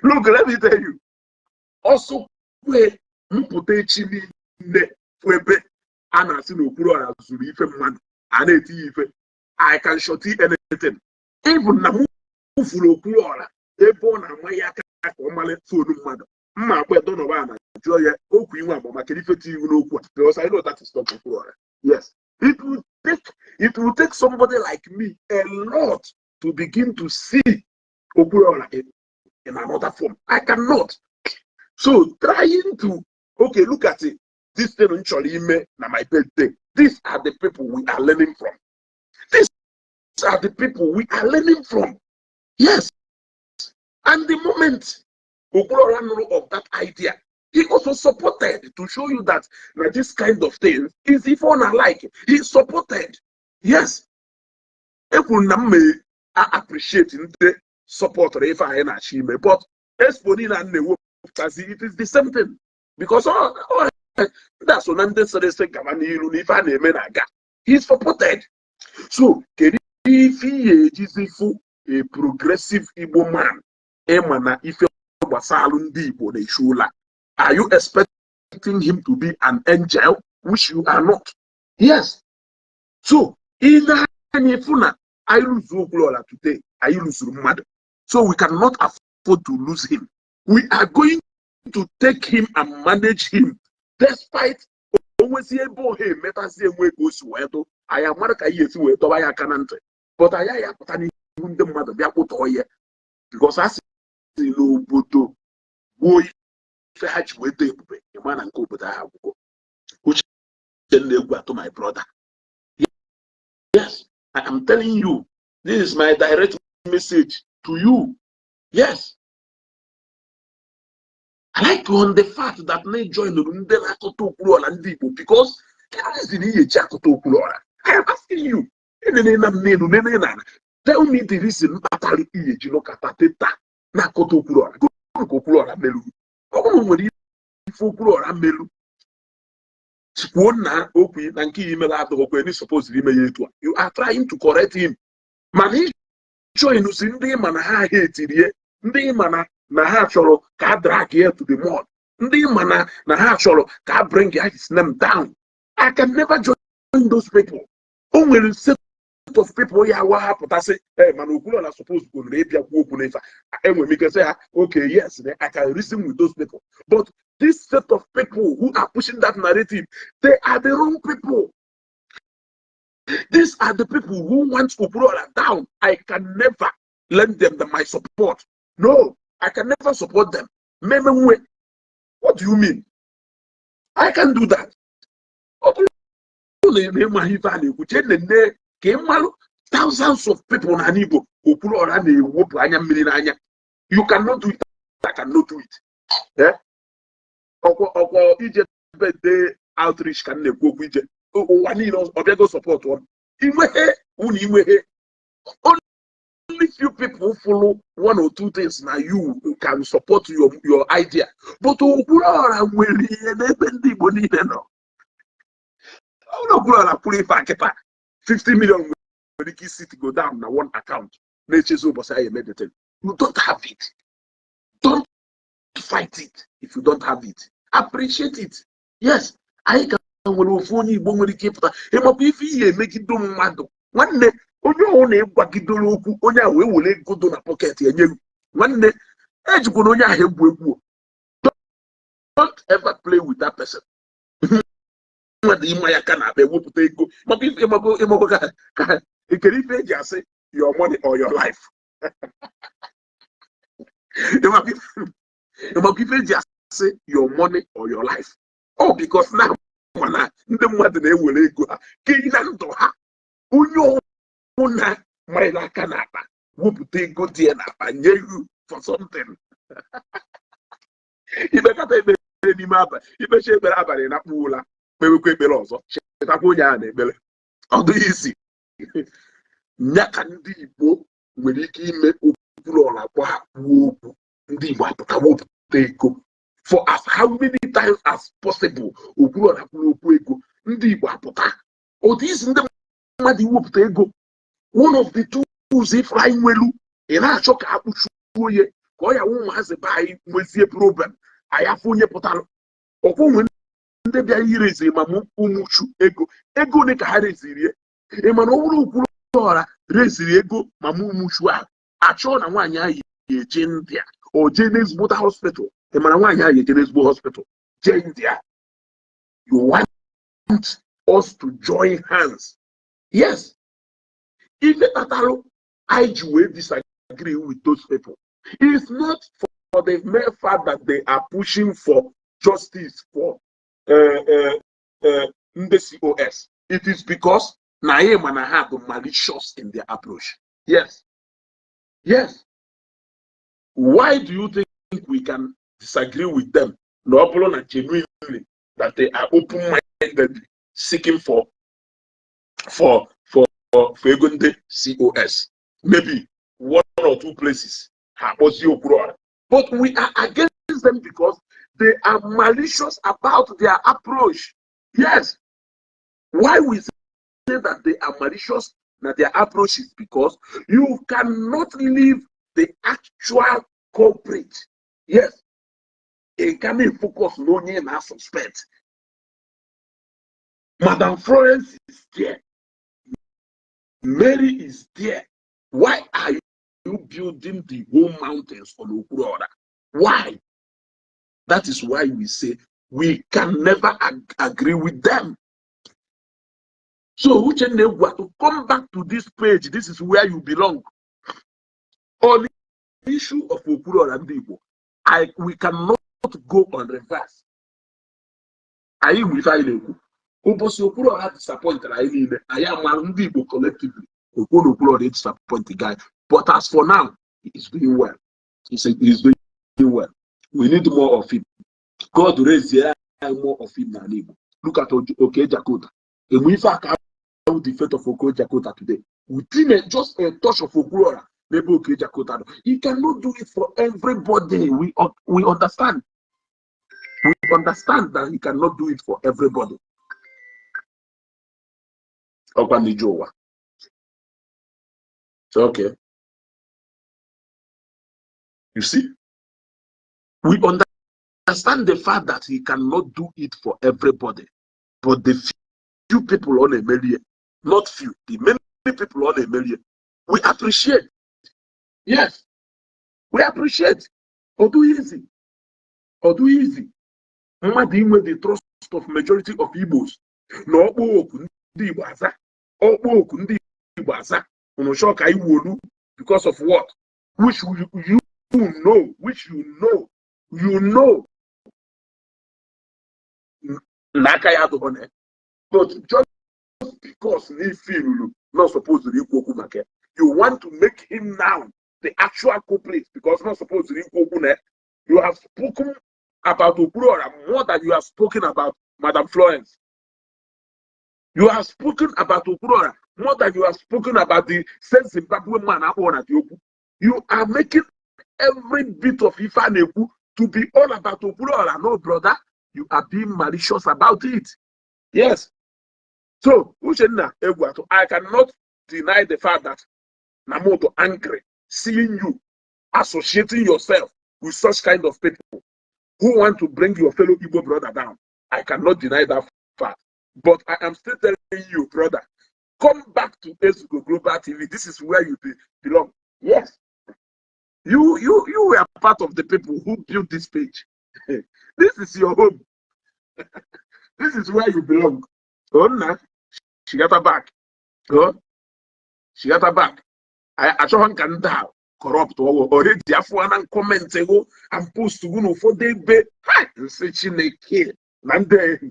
A: Look, let me tell you. Also, where Mputechi ne webe anasi no Okwuluora zuru ife mmadụ aneti ife. I can short anything. Even na mufuru Okwuluora ebo na amaghị aka ka ọ male fonu mmadụ. Mma agba edo no ba na jụọ ya okwu inwe agba maka ife ti iwu n'okwu a. Because I know that is not Okwuluora. Yes. It will take somebody like me a lot to begin to see Okwuluora in another form. I cannot. So trying to, okay, look at it. This thing na my birthday. These are the people we are learning from. These are the people we are learning from. Yes. And the moment Okwuluora knew of that idea, he also supported to show you that this kind of thing is if one alike. He supported. Yes. I appreciate the support if I achieve, but it is the same thing. Because that's what I'm saying. He's supported. So, if he is a progressive Igbo man, are you expecting him to be an angel, which you are not? Yes. So, in Ifuna, I lose Okwuluora today. I lose Rumad. So we cannot afford to lose him. We are going to take him and manage him, despite always able him. I am Marka yes, we are canante. But I am the mother because I see no boto boy. Man and go, but I have go. Which then they go to my brother. Yes, I am telling you, this is my direct message to you. Yes. I like to on the fact that they join the Okwuluora and Igbo because I am asking you. Tell me the reason you are trying to correct him. Man, join us in the man ha hate it. Ndị mana na ha chọrọ ka drag here to the mud. Ndị mana na ha chọrọ ka bring his name down. I can never join those people. Only a set of people here what happened. I say, hey man, Okwuluora supposed to go to the and when we can say, okay, yes, I can reason with those people. But this set of people who are pushing that narrative, they are the wrong people. These are the people who want Okwuluora down. I can never lend them my support. No, I can never support them. What do you mean? I can do that. Thousands of people in Igbo, you cannot do it. I cannot do it. Yeah? Birthday outreach can support one. Only few people follow one or two things now you can support your idea. But Okwuluora will need 50 million when the city go down now one account. You don't have it. Don't fight it if you don't have it. Appreciate it. Yes, I can phone you if he make it do mad. One day, onye onye gbagidoro okwu onye ahụ ewere ego do na pocket enye nwanne ejikwa onye ahụ egwu egwu. Don't ever play with that person. Mmadụ ịma ya ka na-abịa ewepụta ego maka ife ịmago ka ekere ife eji asị your money or your life. Ịmago ife eji asị your money or your life. Oh, because now mana ndị mmadụ na-ewere ego ha ka ị na ndụ ha onye na my kanapa whoop take good tea and you for something. If I can't be any map, if I share the rabbi in a pool, maybe quick also. How do you see? Nakandi book when he came Okwuluora whoop the what take go for as how many times as possible. Okwuluora kwuru okwu ego, ndị Igbo apụta. These ndị mmadụ iwepụta ego. One of the tools if I nwelu, ị na-achọ ka akpụchuo ya ka ọ ya wụ ụmụazị be anyị nwezie problem. Anyị afọ onye pụtara. Ọkwụ nwe ndị bịara irezi ma ụmụchu ego. Ego ole ka ha reziri ya? Ị ma na ọ bụrụ Okwuluora reziri ego ma ụmụchu ahụ, achọ na nwaanyị ahụ eje India o jee n'ezigbo hospital. Ị ma na nwaanyị ahụ eje n'ezigbo hospital jee India. You want us to join hands? Yes. Even Tataro, I will disagree with those people. It's not for the mere fact that they are pushing for justice for the COS. It is because Naim and Ahab are malicious in their approach. Yes. Yes. Why do you think we can disagree with them? No, genuinely that they are open-minded, seeking for Fegunde COS. Maybe one or two places. But we are against them because they are malicious about their approach. Yes. Why we say that they are malicious, that their approach is because you cannot leave the actual culprit. Yes. It can focus no name as suspect. Madam Florence is there. Mary is there. Why are you building the whole mountains on Okwuluora? Why? That is why we say we can never agree with them. So, to come back to this page, this is where you belong. On the issue of Okwuluora and Igbo, we cannot go on reverse. Are you with Igbo? Okwuluora disappointed. I am Igbo collectively. Okwuluora disappoint the guy. But as for now, he's doing well. He's doing well. We need more of him. God raise the more of him than Igbo. Look at Jakota. And we fact the fate of Jakota today. Within just a touch of Okwuluora, maybe Jakota. He cannot do it for everybody. We understand. We understand that he cannot do it for everybody. So, okay. You see, we understand the fact that he cannot do it for everybody, but the few people on a million, not few, the many people on a million, we appreciate. Yes, we appreciate. Or do easy. With the trust of majority of Igbos. No, because of what? Which you know. But just because they feel not supposed to be you want to make him now the actual culprit because not supposed to be you have spoken about Okwuluora more than you have spoken about Madam Florence. You have spoken about Okwuluora more than you have spoken about the Zimbabwe man. You are making every bit of Ifaneku to be all about Okwuluora. No, brother, you are being malicious about it. Yes. So, I cannot deny the fact that Namoto angry, seeing you associating yourself with such kind of people who want to bring your fellow Igbo brother down. I cannot deny that fact. But I am still telling you, brother, come back to Ezugo Global TV. This is where you belong. Yes. You were part of the people who built this page. This is your home. This is where you belong. Oh, no. She got her back. Oh, she got her back. I saw her corrupt or already and comment and post to go for the bed. Say she may kill. Maybe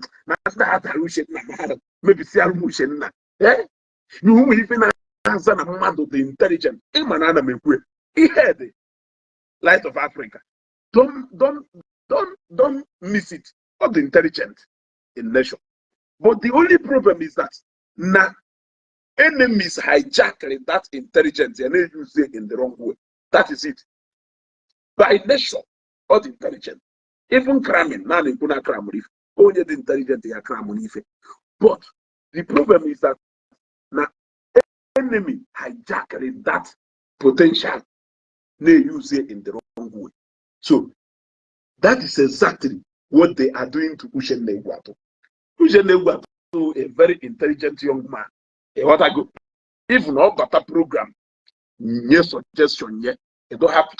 A: see a eh? You even answer a man of the intelligent. He had the light of Africa. Don't miss it. Not the intelligent in nation. But the only problem is that now enemies hijacking that intelligence and they use it in the wrong way. That is it. By nature, not intelligent. Even cramming, now they put a cram if only the intelligent they are cramming if. But the problem is that now enemy hijacked that potential, they use it in the wrong way. So that is exactly what they are doing to Ushen Negwato. Ushen Negwato, a very intelligent young man. What I go, even all that program, yes, suggestion, yeah, it don't happen.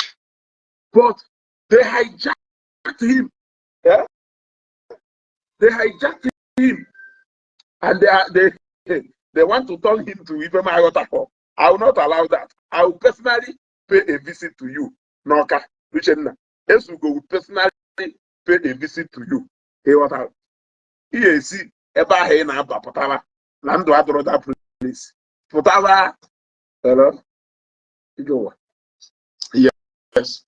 A: But they hijacked him. Yeah? They hijacked him. And they want to turn him to even my waterfall. I will not allow that. I will personally pay a visit to you. Noka, Richard. Yes, we go personally pay a visit to you. Hey, what I see eba he na aba potaba. Lando adoro that place. Potaba. Hello. You go. Yes.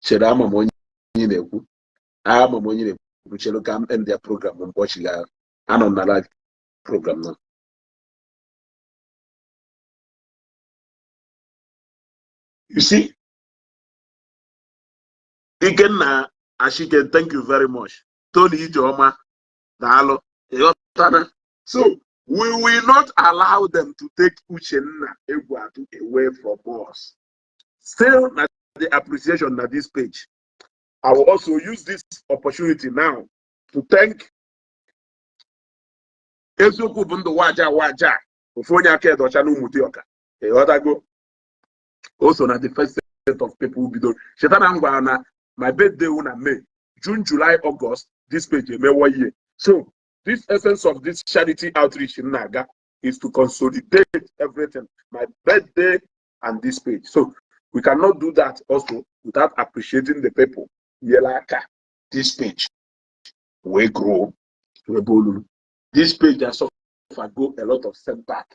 A: Cheda ama monyi na-ekwu. Ama monyi na-ekwu chelo ka end their program mgbochi ga anọ na live program now. You see, Ikenna Ashike, thank you very much. Tony Ijoma, Dalo, so we will not allow them to take Uchenna Egwatu away from us. Still, the appreciation at this page. I will also use this opportunity now to thank Ezoku Bundo Waja, Ufonya Kedo Chanu Mutioka. Also, not the first set of people who be done. Shetana my birthday una May, June, July, August, this page May 1 year. So this essence of this charity outreach in Naga is to consolidate everything. My birthday and this page. So we cannot do that also without appreciating the people. Yelaka, this page we grow. This page has suffered go a lot of setback.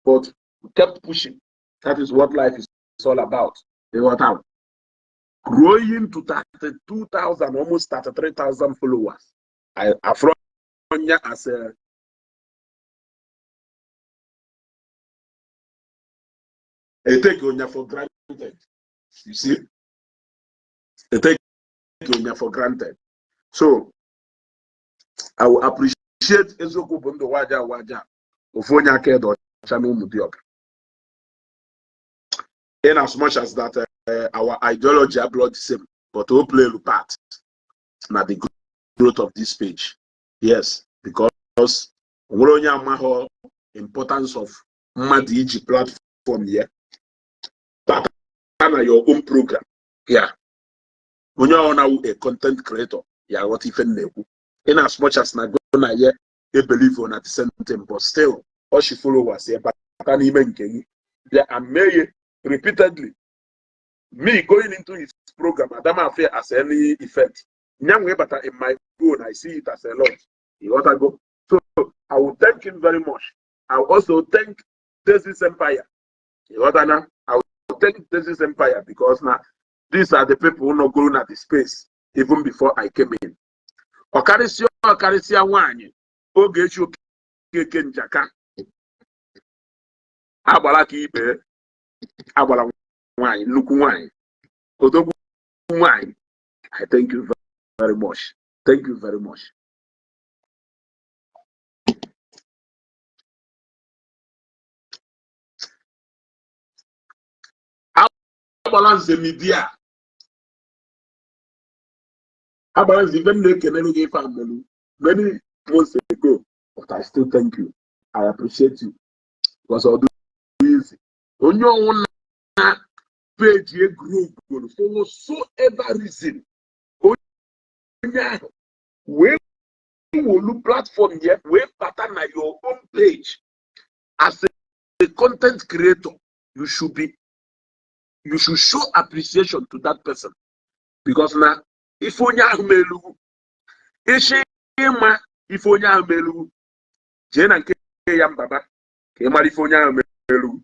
A: But we kept pushing. That is what life is all about. Growing to 32,000, almost 33,000 followers. I from as a take on for granted. You see, a take on for granted. So I will appreciate Ezoku Bondo Waja Ofonya Kedo Chanu Mudiok. In as much as that our ideology are blood the same, but we play a part na the growth of this page. Yes, because importance of Madiji platform here. But your own program. Yeah. When you're now a content creator, yeah, what if in as much as Nagona yeah, they believe on at the same time, but still, all she followers here, but I can't even get it. They are made repeatedly. Me going into his program, Adama Affair as any effect. But in my own, I see it as a lot. You want to go? So I will thank him very much. I will also thank this empire. You want to know? I will thank this empire because now these are the people who are not going at the space even before I came in. Okarisia wanye ogechu keke njaka agbara ka ibe agbara wanye nnukwu wanye odogwu wanye. I thank you very much. Thank you very much. Balance the media. I balance the family many months ago, but I still thank you. I appreciate you because I'll do easy. On your own page, a group for whatsoever reason. We will look platform here, we pattern at your own page. As a content creator, you should show appreciation to that person. Because now, if onye ahụ melu, if onye ahụ melu, jee na nke ya mbaba, ka ị mara if onye ahụ melu.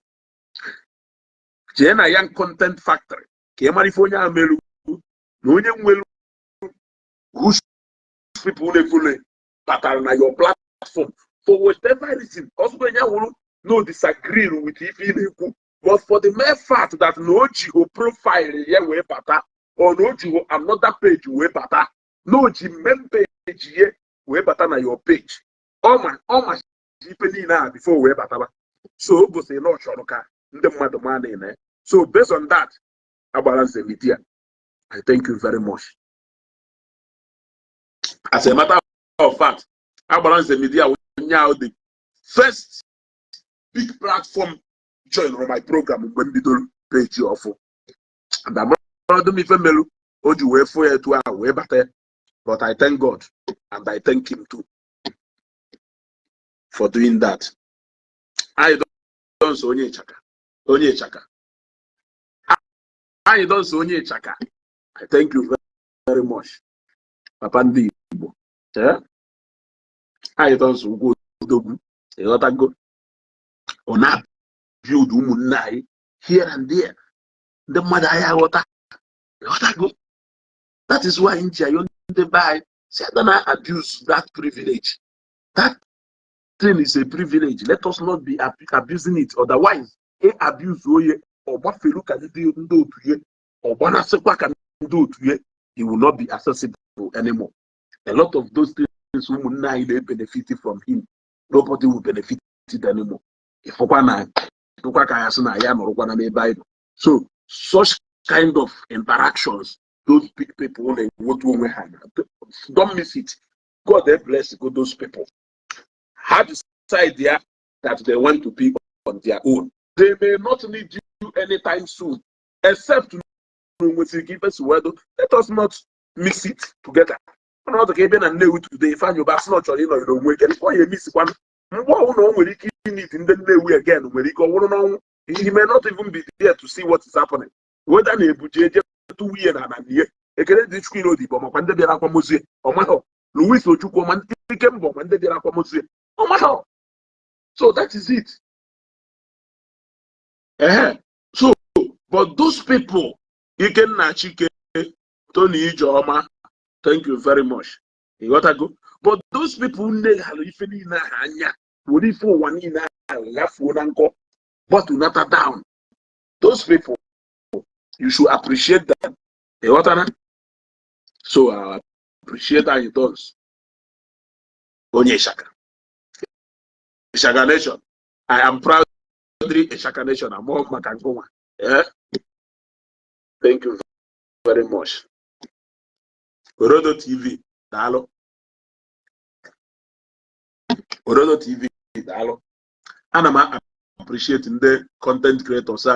A: Jee na Young Content Factory, ka ị mara if onye ahụ melu. No one whose people they follow, but are on your platform for whatever reason. Also, when you will no disagree with if you but for the mere fact that no Jiho profile here way better or no Jiho another page way better, no G main page here way better than your page. All my people now before way better. So go say no Shoroka, the man in there. So based on that, I balance the media. I thank you very much. As a matter of fact, I balance the media now the first big platform join on my program when we do page off. And I'm not doing even melu or you wait for it to our way better. But I thank God and I thank him too for doing that. I don't so onye chaka. I don't so onye chaka. I thank you very much. Papa ndi Igbo. Yeah? I don't so go dogu. You got to go. On up build umunai here and there. The mother I water. You got to go. That is why in Jayon the buy said I abuse that privilege. That thing is a privilege. Let us not be abusing it. Otherwise, abuse or what you can do to you or one can do to you, it will not be accessible anymore. A lot of those things women they benefited from him. Nobody will benefit it anymore. If so such kind of interactions, those big people they don't miss it. God they bless those people. Have this idea that they want to be on their own. They may not need you anytime soon, except with the givers word. Let us not mix it together. Not the cabin and know today. Find your bass not you know we get before you miss one. What no when you need in the way again when you go on. He may not even be there to see what is happening. Whether they put 2 years and a year, a credit the screen of the bomb, and the Rapamosi, or my Louis Ochuko man, became bomb, and the Rapamosi. Oh my God. So that is it. So, but those people, you can Nachike, Tony Joma, thank you very much. You got to go. But those people, would if for 1 year left one uncle, but to not down. Those people, you should appreciate them. You got to so I appreciate how it does. Onye Shaka. Shaka Nation. I am proud a Shaka Nation. I'm all Makangoma. Yeah. Thank you very much. Orodo TV, Dalo. Orodo TV, Dalo. And I'm appreciating the content creators.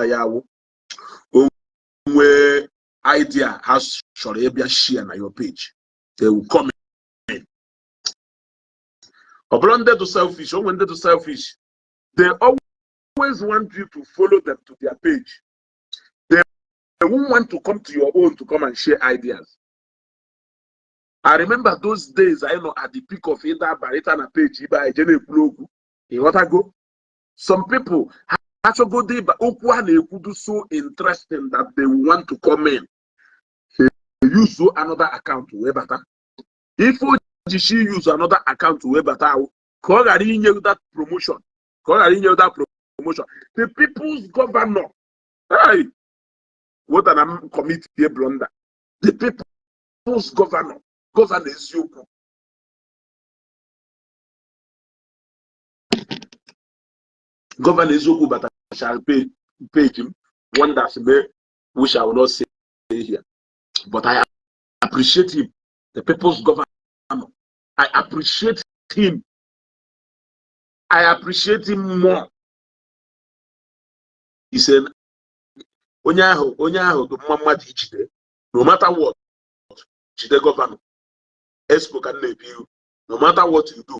A: Where idea has Shorebia share on your page. They will come in. Or blended to selfish, or when they to selfish, they always want you to follow them to their page. They won't want to come to your own to come and share ideas. I remember those days, I know at the peak of either Baritana page, by Jenny Blogu, in what I go. Some people have to go there, but they could do so interesting that they want to come in. They use another account to Webata. If she use another account to Webata, call that promotion. The people's governor. Hey, what an committee blunder. The people's governor. Governance you. Governance you, but I shall pay him. One that which I will not say here. But I appreciate him. The people's governor. I appreciate him. I appreciate him more. He said, Onyaho, the mama Jide, no matter what, Jide governor, Expo can name you. No matter what you do,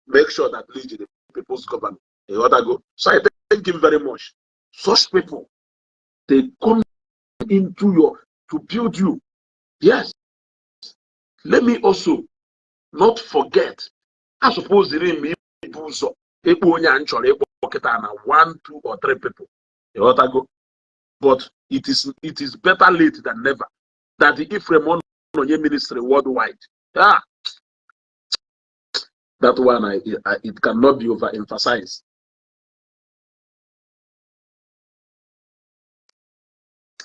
A: make sure that lead the people's government. So I thank him very much. Such people, they come into to build you. Yes. Let me also not forget. I suppose the name people so one, 2 or 3 people. But it is better late than never. that the Ephraim Ononye ministry worldwide. Ah, that one it cannot be overemphasized.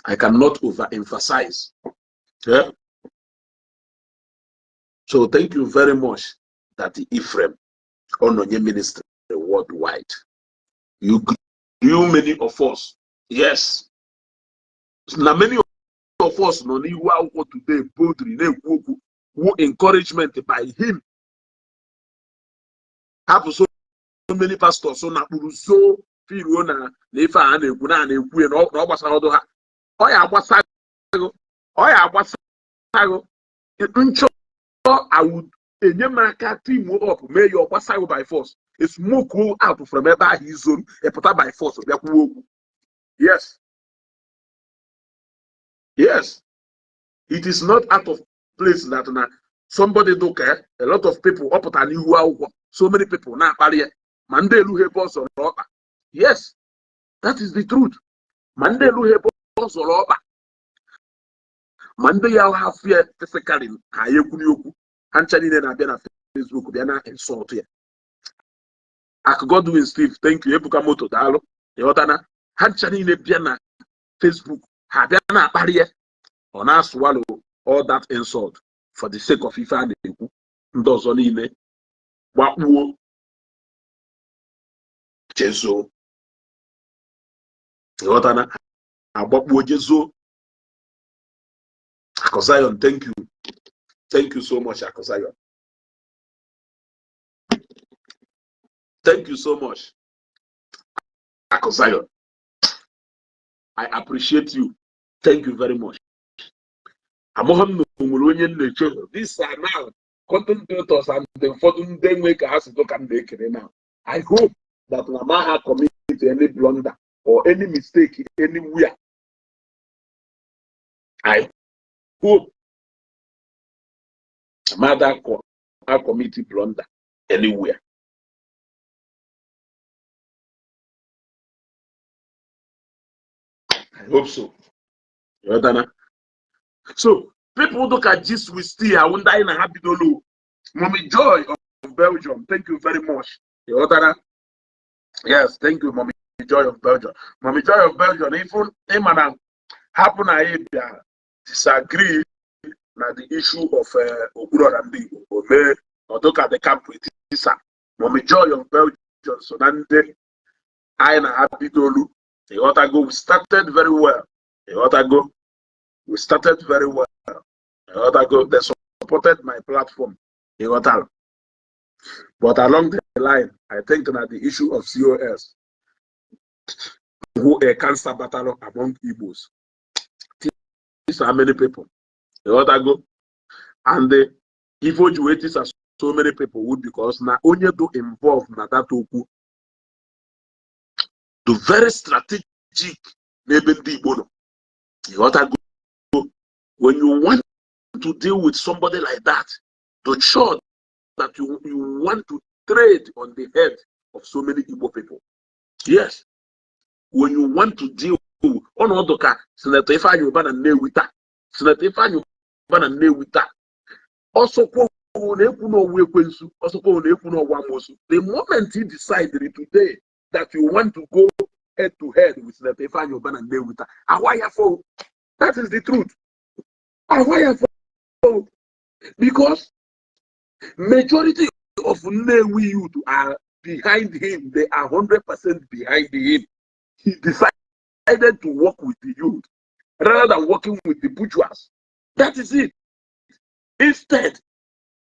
A: I cannot overemphasize. Yeah. So thank you very much that the Ephraim Ononye ministry worldwide. You many of us. Yes. Now many of us no need what today boldly who encouragement by him. Have so many pastors so na so feel na if I na-ekwu na gbasara ọdụ ha. Ọ ya agbasago nchọ I would enyemaka team up may your gbasara by force. It's smoke out from ebe ahụ izoro epụta by force bịa kwuo okwu. Yes. Yes. It is not out of place that na somebody do care. A lot of people up at akwụkwọ. So many people na akpali ya. Ma ndị elu ha ebe ọ zọrọ ọkpa. Yes. That is the truth. Ma ndị elu ha ebe ọ zọrọ ọkpa. Ma ndị ya ha fear physically ha ekwuni okwu. Ha ncha niile na-abịa na Facebook bịa na insult ya. Godwin Steve, thank you. Ebuka Moto daalụ. Ịghọtana ha ncha niile bịa na Facebook ha bịa na akpali ya. Ọ na-swallow all that insult for the sake of ife a na-ekwu. Ndị ọzọ niile gbakpuo Jezo. Ịghọtana agbakpuo Jezo. Akozion, thank you. Thank you so much, Akozion. Thank you so much, Akozion. I appreciate you. Thank you very much. These are now content creators and the fortune they make us to can make it now. I hope that Namaha commit any blunder or any mistake anywhere. I hope Mother committee blunder anywhere. I hope so. So people look at this we still I wonder in a happy dolo. Mommy Joy of Belgium, thank you very much. Yes, thank you, Mommy Joy of Belgium. Mommy Joy of Belgium, even madam happen I disagree na the issue of Okuro and the or look at the camp with Isa. Mommy Joy of Belgium, so then I na happy dolo. We started very well. We started very well. They supported my platform. But along the line, I think that the issue of COS, who a cancer battle among Igbos, these are many people. And the Igbo are so many people would because now only to involve na that oku. The very strategic maybe the Igbo. When you want to deal with somebody like that, to show that you want to trade on the head of so many Igbo people. Yes. When you want to deal with Senator Ifeanyi Ubah and Newita. Senator Ifeanyi Ubah and Newita. Also, the moment he decided today that you want to go head to head with Senator Ifeanyi Ubah and Newita, that is the truth. Because majority of Nnewi youth are behind him. They are 100% behind him. He decided to work with the youth rather than working with the bourgeois. That is it. Instead,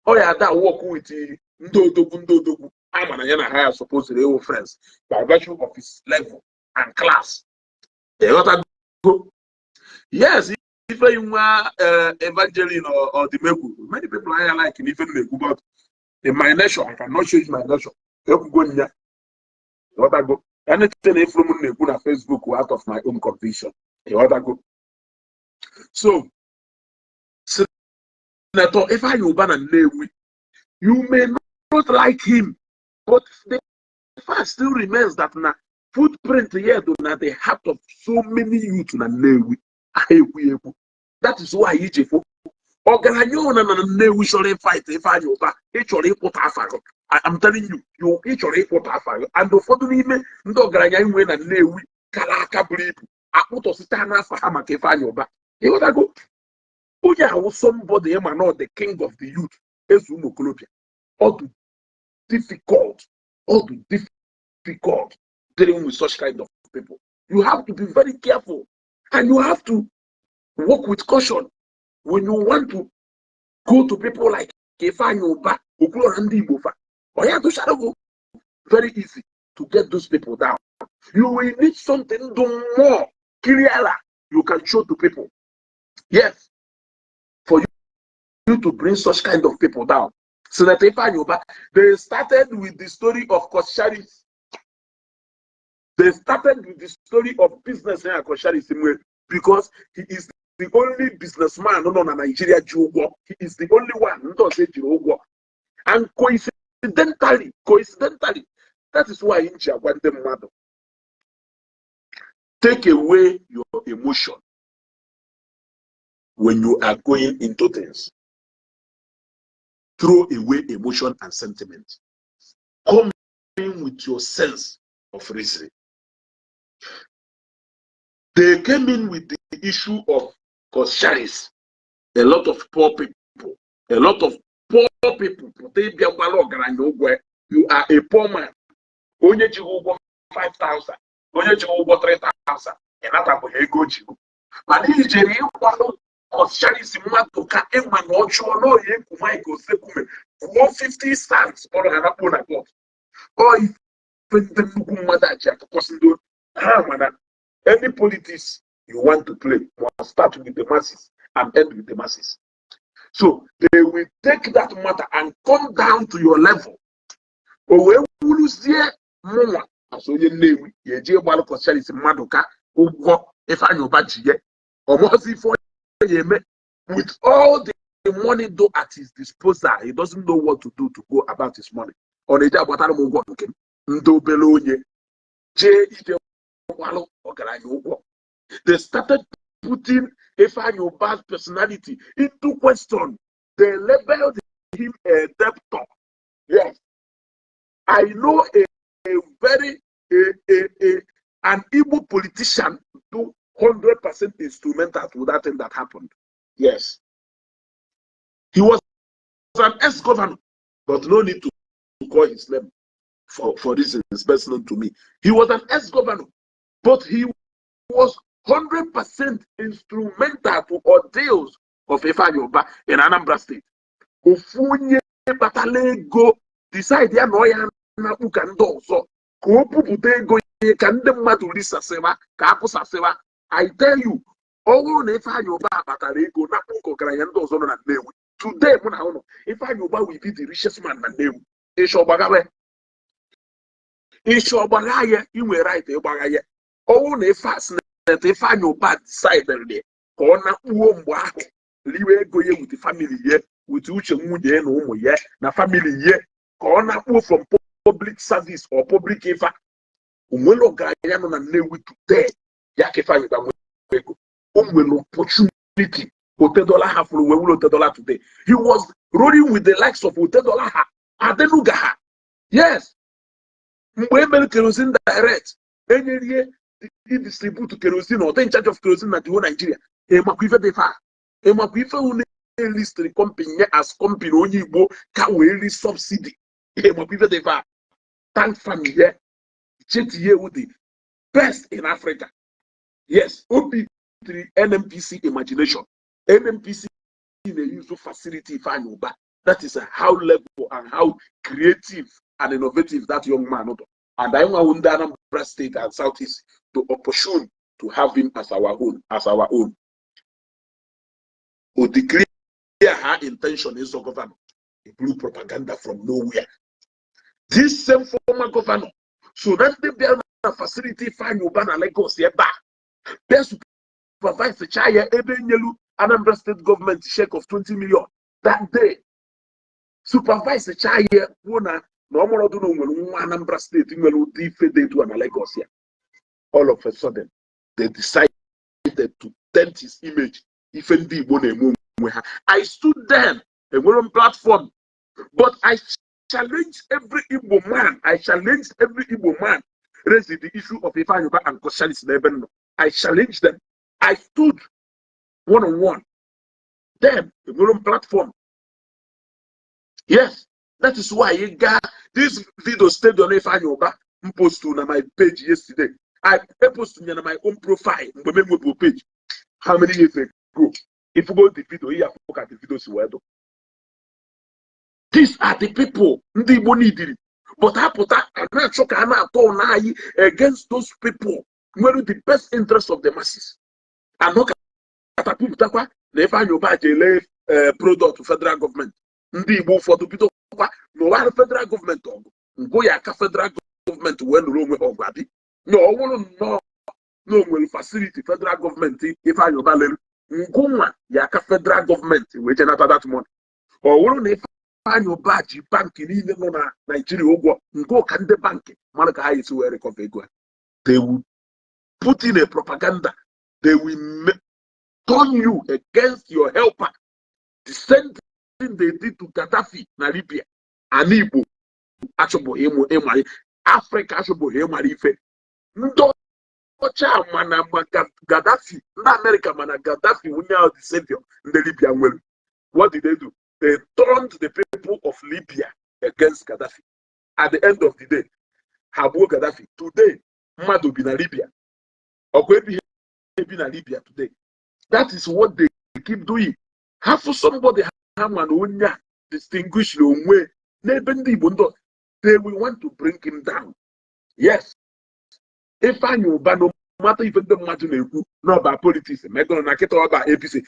A: that work with the Ndodogu. I'm an higher supposedly old friends by virtue of his level and class. Yes. If you were Evangeline or the Meku, many people are like even Meku, but in my nation, I cannot change my nation. What I go anything from Meku on Facebook out of my own conviction. What I go. So, Senator Ifeanyi Ubah and Nnewi, you may not like him, but the fact still remains that na footprint here do na the heart of so many youth na Nnewi. That is why Ijefo. Oganyo na we shall fight if I know that each or equal tafago. I'm telling you, you each or equal tafago. And the Fodunime, Ndoganya win and Newi, Kalaka Blip, Aputo Sitana for Hamakefanyoba. You would go. Uya was somebody, not the king of the youth, Esumo Colombia. All too difficult, dealing with such kind of people. You have to be very careful and you have to work with caution when you want to go to people like Kefanyoba, Uklo and Igbo. Or you have to shadow. Very easy to get those people down. You will need something do more clearer you can show to people. Yes, for you to bring such kind of people down. So that they started with the story of Kosharis. They started with the story of business in Kosharis because he is the only businessman no Nigeria Jogo. He is the only one who does say Jogo. And coincidentally, that is why India want them mad. Take away your emotion when you are going into things. Throw away emotion and sentiment. Come in with your sense of reasoning. They came in with the issue of Kosharis. A lot of poor people. You are a poor man. Onye jigo 5,000. Onye jigo 3,000. But he jere kwalo Kosharis matoka ema no chono ye kumai go sekume. 50 cents or anapona pot. Or if any politics you want to play must start with the masses and end with the masses. So they will take that matter and come down to your level. So you name ye balo Kosharis madoka ugo if I know bajiye or with all the money though at his disposal, he doesn't know what to do to go about his money. On the job, they started putting Ifanyoba's personality into question. They labeled him a debtor. Yes, I know an Igbo politician do 100% instrumental to that thing that happened. Yes, he was an ex-governor, but no need to call his name for this is best known to me. He was an ex-governor, but he was 100% instrumental to ordeals of Ifanyoba in Anambra State. Ofunye batalego decide ya no ya na ukando so ko pupute go ye kan dem madu lisa sewa ka apusa sewa. I tell you, all na Ifanyoba batalego na uko kra ya ndo so na Nnewi. Today muna hono Ifanyoba will be the richest man na Nnewi. Isho bagawe. Isho bagaye inwe right e bagaye. All na fast na Ifanyoba decide there. Ko na uwo mbo ahụ liwe go ye with the family ye with uche nwunye na ụmụ ye na family ye ka ọ na-akpụ from public service or public ifa onwere ọgaranya nọ na Nnewi today ya ka Ifanyoba nwere ego o nwere opportunity Otedola ha furu we will Otedola today. He was rolling with the likes of Otedola ha Adenuga ha. Yes, mgbe emere kerosene direct enyerie he distribute kerosene or in charge of kerosene na the whole Nigeria. Emakwife defa emakwife une list the company as company onye Igbo ka we subsidy emakwife defa tank family chetiye with the best in Africa. Yes, OP3 NMPC imagination. NMPC in a usual facility Ifanyoba. That is how level and how creative and innovative that young man. And I want Anambra State and Southeast to opportune to have him as our own. Or declare her intention is of governor. A blue propaganda from nowhere. This same former governor, so that they build a facility Ifanyoba na Lagos here back. They supervise the Chaya Ebenyelu Anambra State government check of 20 million that day. Supervise the Chaya Wona no more do no Anambra State to Lagos here. All of a sudden, they decided to dent his image ife ndị Igbo na-eme onwe ha. I stood then enwere platform, but I challenged every Igbo man. I challenged every Igbo man raising the issue of Ifeanyi Ubah and Koscielny Ebeno. I challenged them. I stood one-on-one. Them, the platform. Yes, that is why you got this video stayed on Ifeanyi Ubah. I posted on my page yesterday. I posted on my own profile page. How many years ago? If you go to the video, you have to look at the videos. These are the people ndị Igbo needed. But I put that against those people who the best interest of the masses. And look at people that Ifeanyi Ubah jele product to federal government. Ndị Igbo for the people no one federal government go ya ka federal government when room ogwabi. No will facility federal government Ifeanyi Ubah lelu. Ngoma ya ka federal government we generate that money. Or wonu Ifeanyi Ubah ji bank niile no na Nigeria ogwo ngo ka ndị bank mara ka ha esi were recover ego. They will put in a propaganda. They will turn you against your helper. The same thing they did to Gaddafi na Libya. And Igbo achọbụ ịmara Africa achọbụ ịmara ife. Ndị ọcha mana Gaddafi, ndị America mana Gaddafi onye ahụ the savior ndị Libya nwere. What did they do? They turned the people of Libya against Gaddafi. At the end of the day, Habu Gaddafi. Today, mmadụ bi na Libya. Ọkwa ebi na Libya today. That is what they keep doing. Have for somebody have an onya distinguished way. They will want to bring him down. Yes. If I knew no matter even the matter no about politics, Megan and Akita about APC.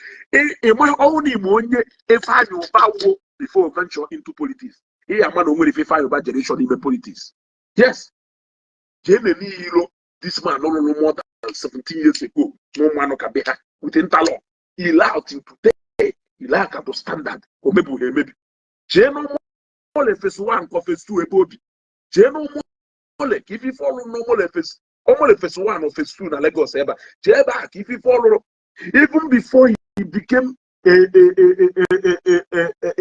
A: My only money if I knew about before venture into politics. Here, man, only if I about generation in politics. Yes. Generally, this man no more than 17 years ago. No man can be within Talon. He allowed him today. He allowed to standard. Or maybe. General phase 1, phase 2, Ebobi. General if you follow normal phase 1 or phase 2 na Lagos Eba. If you follow, even before he became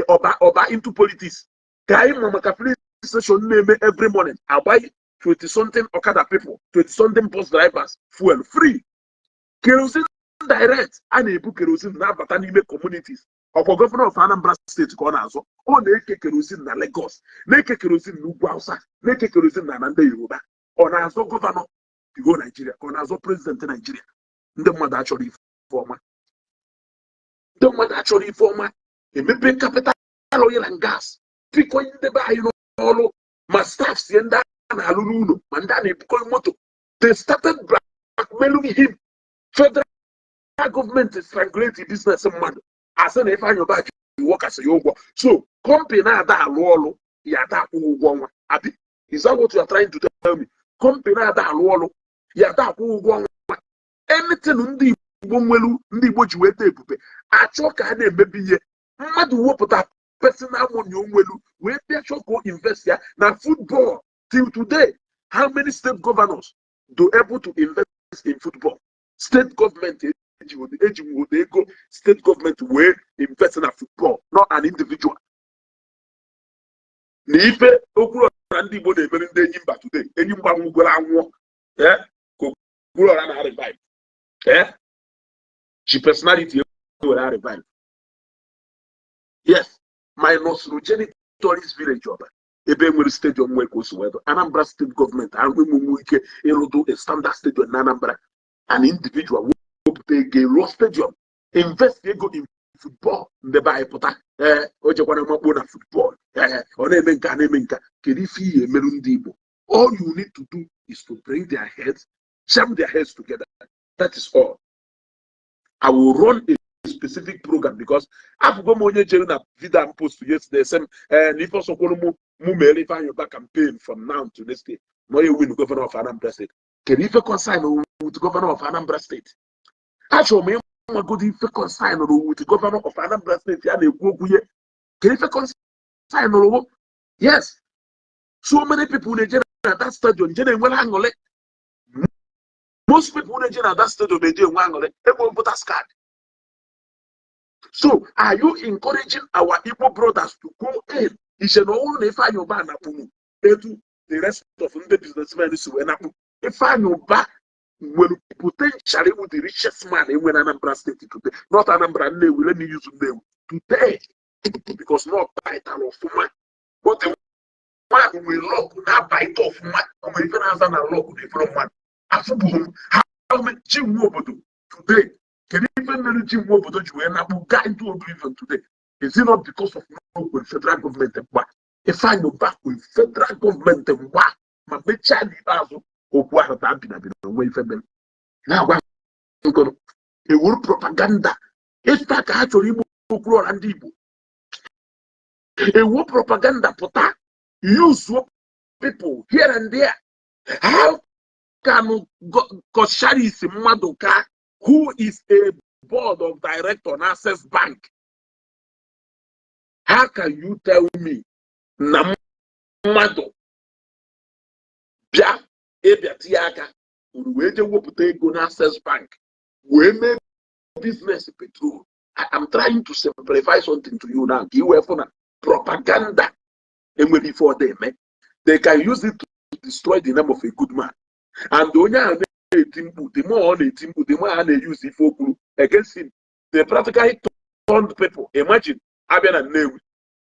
A: Oba into politics, guy mama police station name every morning. I buy 20-something Okada people, 20-something bus drivers, fuel free. Kerosene direct, and a book kerosene now, but anime communities. Of a governor of Anambra State, Konazo, or naked kerosene na Lagos, naked kerosene Nugwasa, naked kerosene na Nande Yoruba, or Nazo governor, you go Nigeria, or Nazo president in Nigeria. The mother actually former. The mother actually former. A maybe capital oil and gas. Pico in the bay, all my staff, Sienda and Halulu, Mandani, Moto. They started blackmailing him. Federal government is strangulating business man. As an Ifeanyi Ubah you work as a yoga. So company that lolo ya da ugwonwa. Abi, is that what you are trying to tell me? Company that lolo ya da ugwonwa. Anything ndị Igbo nwelu ndị Igbo ji weta ebube. Achọ ka na emebi ihe. Mmadụ wepụta personal money onwelu wee bịa chọko invest ya na football. Till today, how many state governors do able to invest in football? State government state government will invest in a football, not an individual. Nife okuro ndị Igbo na-emere ndị Enyimba today. Enyimba nwugoro anwụọ. Okuro na revive. She personality will revive. Yes, minus Rogenic tourist village over. Ebe nwere stadium nwere Kosovo. Anambra state government and we move ịrụdo a standard stadium na Anambra. An individual they get raw stadium, invest they go in football, the buy pota, football, all you need to do is to bring their heads, jam their heads together. That is all. I will run a specific program because I've got money na vida and post yesterday. Some if also Ifeanyi Ubah campaign from now to next day. No, you win governor of Anambra State. Can you consign with the governor of Anambra State? Actually, I'm going to consign with the governor of Anambra State. Can you consign? Yes. So many people in Nigeria at that stadium, most people in Nigeria at that stadium, they do everyone put a card. So are you encouraging our Igbo brothers to go in? It's an own if I know the rest of the businessmen is when if I know back will potentially with the richest man in Anambra State today, not Anambra name, let me use the name today, because not title of man, but the man will lock that bite of man, or even as an lock from man. How many Jim Wobodo today can even manage Jim Wobodo to end up got into oblivion today? Is it not because of no federal government? If I know back with federal government, my child is Okwa that been away from them. Now, a word propaganda. It's like actually and Igbo. A word propaganda pota use people here and there. How can Kosharis Madoka, who is a board of director on Access Bank? How can you tell me Namado Bia Ebiatiaka? We go to Access Bank. We make business petrol. I am trying to simplify something to you now. You have propaganda. And before them, they can use it to destroy the name of a good man. And the more they use it for against him, they practically turned people. Imagine Abian and Newi.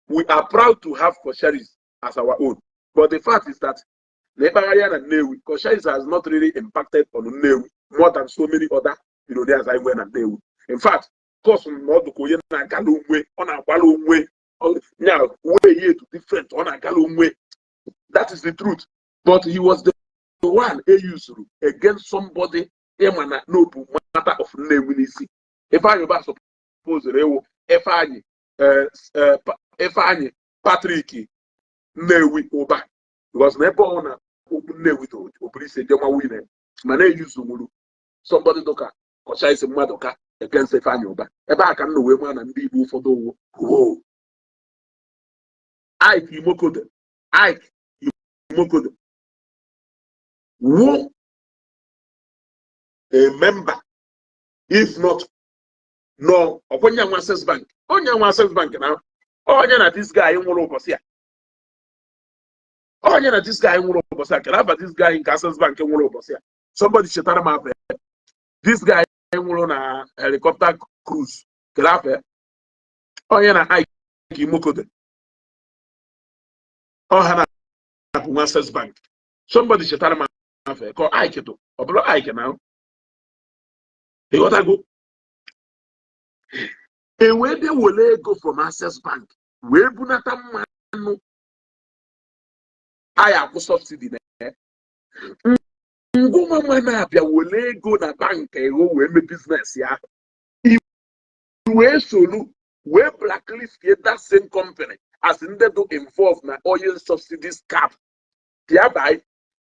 A: We are proud to have Kosharis as our own. But the fact is that Lebarian and Newi, Kosharis has not really impacted on Newi more than so many other there's I went and Newi. In fact, course not the Korean and Galumwe on a Balumwe. Now, way here to different on a Galumwe. That is the truth. But he was the one used against somebody no matter of Newi. If I suppose if I Patrick Newi Oba. Because never on a Newi to police a Jama winner. Mane use somebody doka, Kosha is a Madoka against a Fanyoba. Eba I can know women and be for the whoa. Ike Imokode. Ike Imokode. Who a member, if not, no, of one young Access Bank. On young Access Bank now. Oh, yeah, this guy in Woloposia. Oh, yeah, this guy in Woloposia. Can I have this guy in Access Bank in Woloposia? Somebody should tell him this guy on a helicopter cruise. Can I have oh, yeah, I Imokode. Oh, Hannah Access Bank. Somebody should tell him call Ike to or Ike now. He got to go. And where they will go from Access Bank, where Bunata Manu, I have a subsidy there. Ngoma Manapia will go na bank and go where business, yeah. Where Solu, where blacklist that same company as in them to involve na oil subsidies cap. Thereby,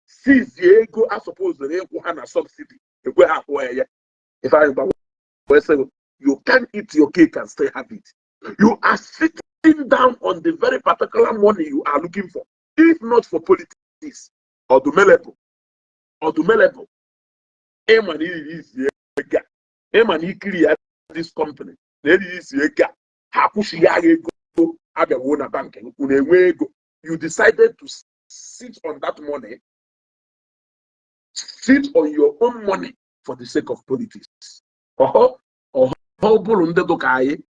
A: seize the ego, I suppose the ego and a subsidy. If I you can't eat your cake and still have it. You are sitting down on the very particular money you are looking for, if not for politics or the level. Eman is Eman clear this company. There is a gap. You decided to sit on that money, sit on your own money for the sake of politics. How Burunde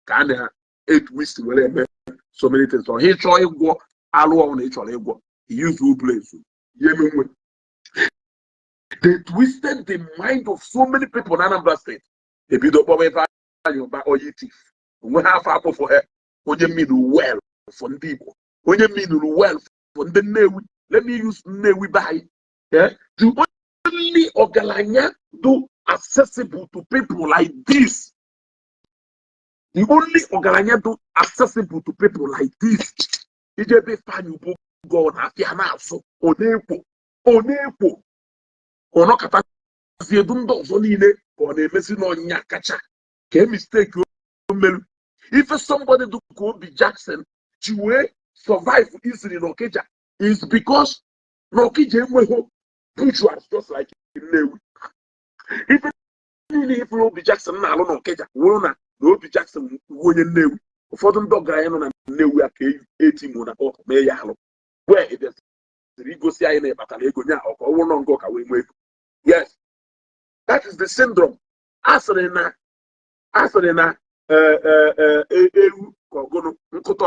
A: can 8 weeks to whatever so many things. So he tried to go alone, he used to place. They twisted the mind of so many people in Anambra State. They be the boy by Oyitif. We have apple for her. When you mean well for people. When you mean well for the Newi, let me use Newi by. Yeah, the only Ogalanya do accessible to people like this. The only Ogalanya do accessible to people like this. Ijebe fanyu go na fiana so onepo. Ono kata ziedundo zonile on a messing on Yakacha. Can mistake you. If somebody do Kobe Jackson, Chue survive easily in Okeja, is because Nokeja which was just like in Lewi. Even if Kobe Jackson na alone Okeja, Wona na Obi Jackson onye Nnewi ụfọdụ ndị ọgaranya nọ na Nnewi a ka etimụ na ọkụ mee ya alụ wee ebesịrị igosi anyị na ịkpatara ego nye ọka ọwụrụ nọ ngọ ka wee nwee ego. Yes, that is the syndrome. Asịrị na ewu ka ọgụnụ nkụta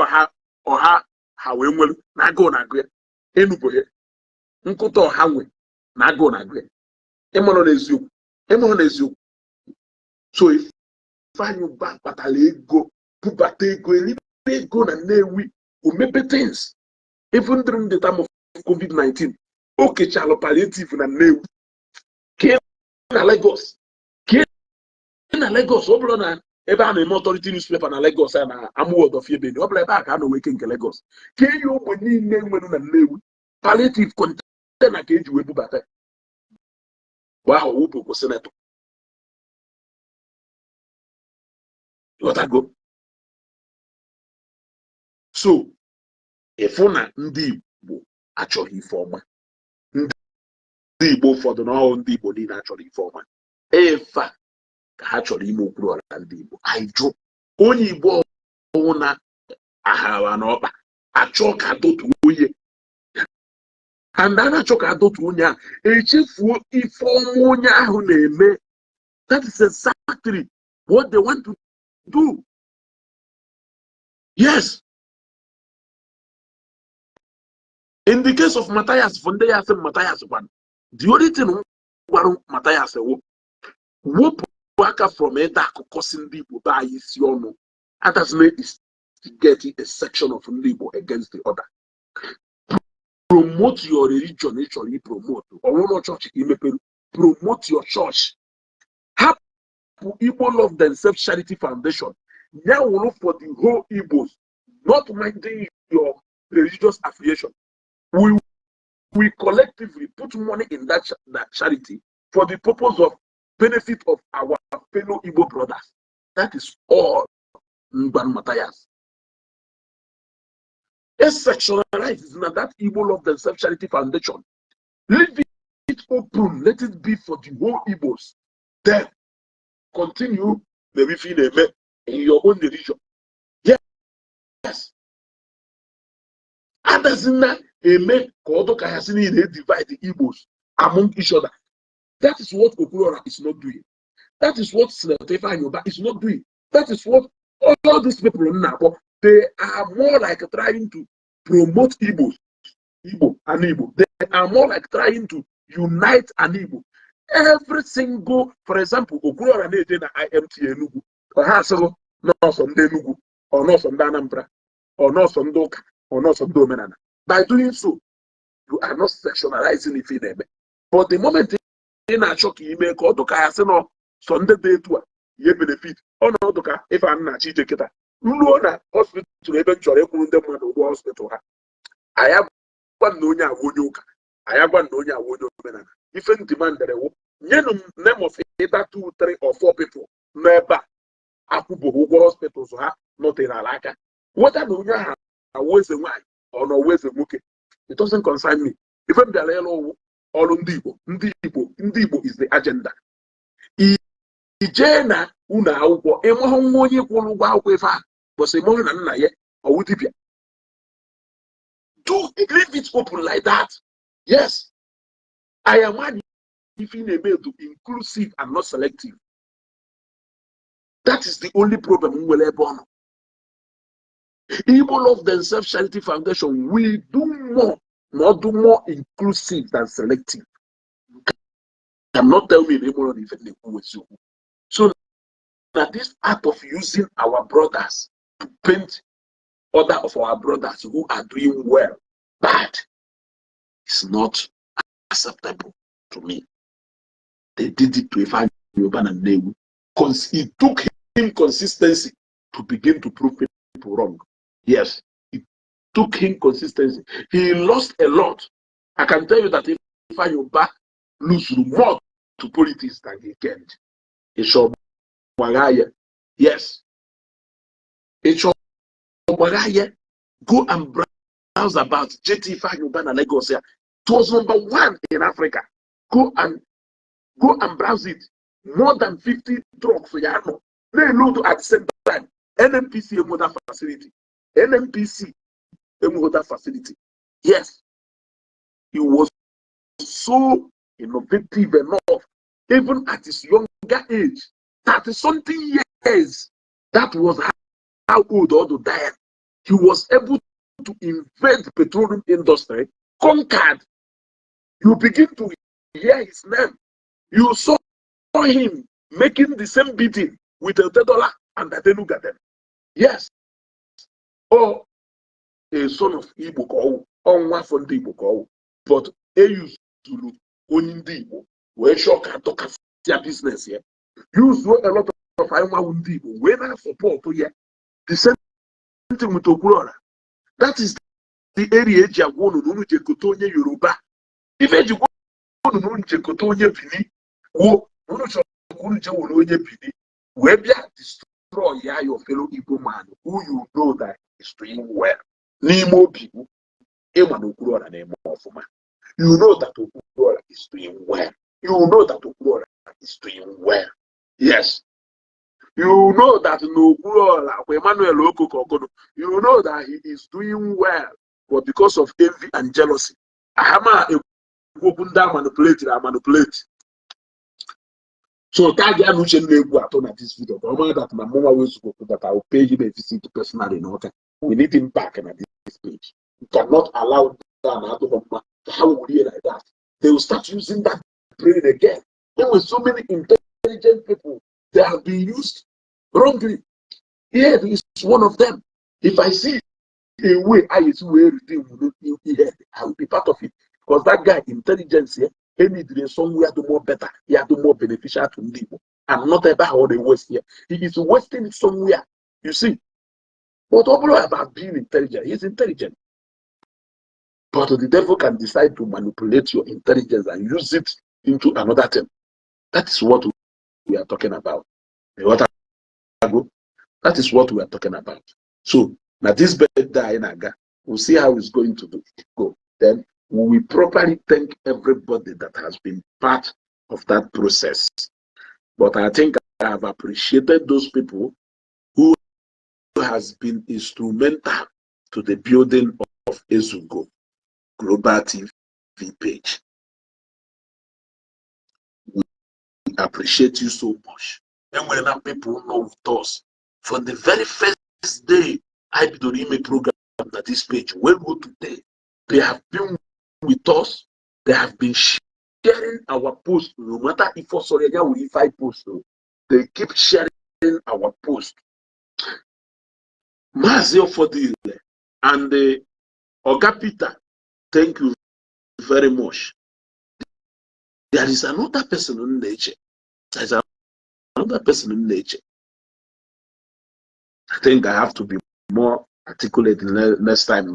A: ọha ha wee nwere na agụụ na agụ ya enugbo ya nkụta ọha nwe na agụụ na agụ ya ịmụrụ n'eziokwu. So Ifeanyi Ubah kpatara ego bubata ego eribe ego na Nnewi omepe things even during the time of COVID-19 o kechalụ palliative na Nnewi kee na Lagos ọ bụrụ na ebe a na-eme authority newspaper na Lagos a na Amuwodo Fiebeni ọ bụla ebe a ka a na weke nke Lagos ka eyi ogbe niile nwere na Nnewi palliative container ka eji wee bubata bụ ahụ wụpụ senetọ Yotago. So ịfụ na ndị Igbo achọghị ife ọma, ndị Igbo ụfọdụ na ọhụụ ndị Igbo niile achọrọ ife ọma efa ka ha chọrọ ime okpuru ọra ndị Igbo. Anyị jụ onye Igbo ọhụụ na aghara na ọkpa achọ ka dotu onye and a na-achọ ka dotu onye ahụ echefuo ife ọma onye ahụ na-eme. That is exactly what they want to do. Yes. In the case of Matthias, from there I said Matthias one. The only thing Matthias whoop worker from a dark causing people by his yono. And that's made is getting a section of labor against the other. Promote your religion, actually promote. Or no church, promote your church. Have Igbo Love Themselves Charity Foundation. Now we look for the whole Igbos, not minding your religious affiliation. We collectively put money in that charity for the purpose of benefit of our fellow Igbo brothers. That is all. Ngban Matthias. It's sectionalized in that Igbo Love Themselves Charity Foundation. Leave it open. Let it be for the whole Igbos. Then continue maybe in your own religion. Yes. Others in that divide the Igbos among each other. That is what Okurora is not doing. That is what Senator Ifeanyi Ubah is not doing. That is what all these people in Nabo, they are more like trying to promote Igbo and Igbo. They are more like trying to unite an Igbo. Every single, for example, Okurora na IMT Enugu, or has no some Enugu, or no some Anambra, or no some Doka, or no some Domenana. By doing so, you are not sectionalizing if in but the moment in a shock, you make all the Kayasino Sunday day to ye benefit. Oh no, if I'm not cheating, no hospital eventually them to hospital. I have one nonya woyoka. I have one nonya woyo menana. If any demand that I will, name of either 2, 3, or 4 people, never Akubo hospitals not in Alaka. What I know now, always a wine or no ways a mookie. It doesn't concern me. Even the Lelo or Ndibo is the agenda. Ijena una uko emohongoye kwolugwa kwefa but emohon na ye or wudipia. Do leave it open like that. Yes. I am one if in a mail to inclusive and not selective. That is the only problem we will ever know. Igbo Love Themselves Charity Foundation will do more inclusive than selective. You cannot tell me anymore even with you. So that this act of using our brothers to paint other of our brothers who are doing well bad is not acceptable to me. They did it to Ifeanyi Ubah and Nnewi because it took him consistency to begin to prove people wrong. Yes, it took him consistency. He lost a lot. I can tell you that if Ifeanyi Ubah lose more to politics than he gained. Yes. Go and browse about JT Ifeanyi Ubah and Lagos. It was #1 in Africa. Go and browse it. More than 50 drugs for Yano. They load at the same time. NMPC a motor facility. NMPC a motor facility. Yes, he was so innovative enough, even at his younger age, 30-something years. That was how old Odo died. He was able to invent the petroleum industry, conquered. You begin to hear his name. You saw him making the same beating with a $10 and a $10. Yes. Or a son of Igbo call, or one from the Igbo call, but a use to only Igbo, where shock and talk their business here. Use a lot of I want Igbo, when I support here. The same thing with Okurora. That is the area you want to know Kotonya Yoruba. If you go to Kotonya Pini, who where destroy your fellow Igbo man who you know that is doing well. Nemo people, Eman Okurora name of man. You know that Okurora is doing well. You know that Okurora is doing well. Yes. You know that Okurora, Emmanuel Okokokono, you know that he is doing well, but because of envy and jealousy, I manipulate. So that guy who should go at this video, that my mama was that I will pay him a visit personally. We need him back at this page. You cannot allow that how would he like that? They will start using that brain again. There were so many intelligent people that have been used wrongly. Here is one of them. If I see a way I used to wear everything, I will be part of it. Because that guy, intelligence here, he needs somewhere to more better, he had to more beneficial to people. And not about how they waste here. He is wasting it somewhere. You see. But overall about being intelligent, he's intelligent. But the devil can decide to manipulate your intelligence and use it into another thing. That is what we are talking about. That is what we are talking about. So now this birthday in Aga, we'll see how it's going to go. Then we will properly thank everybody that has been part of that process. But I think I have appreciated those people who has been instrumental to the building of Ezugo Global TV page. We appreciate you so much. And when people know with us, from the very first day I did the program that this page will go today, they have been with us, they have been sharing our post, no matter if I post, they keep sharing our post. Mazio for the and the Oga Peter, thank you very much. There is another person in nature. There is another person in nature. I think I have to be more articulate next time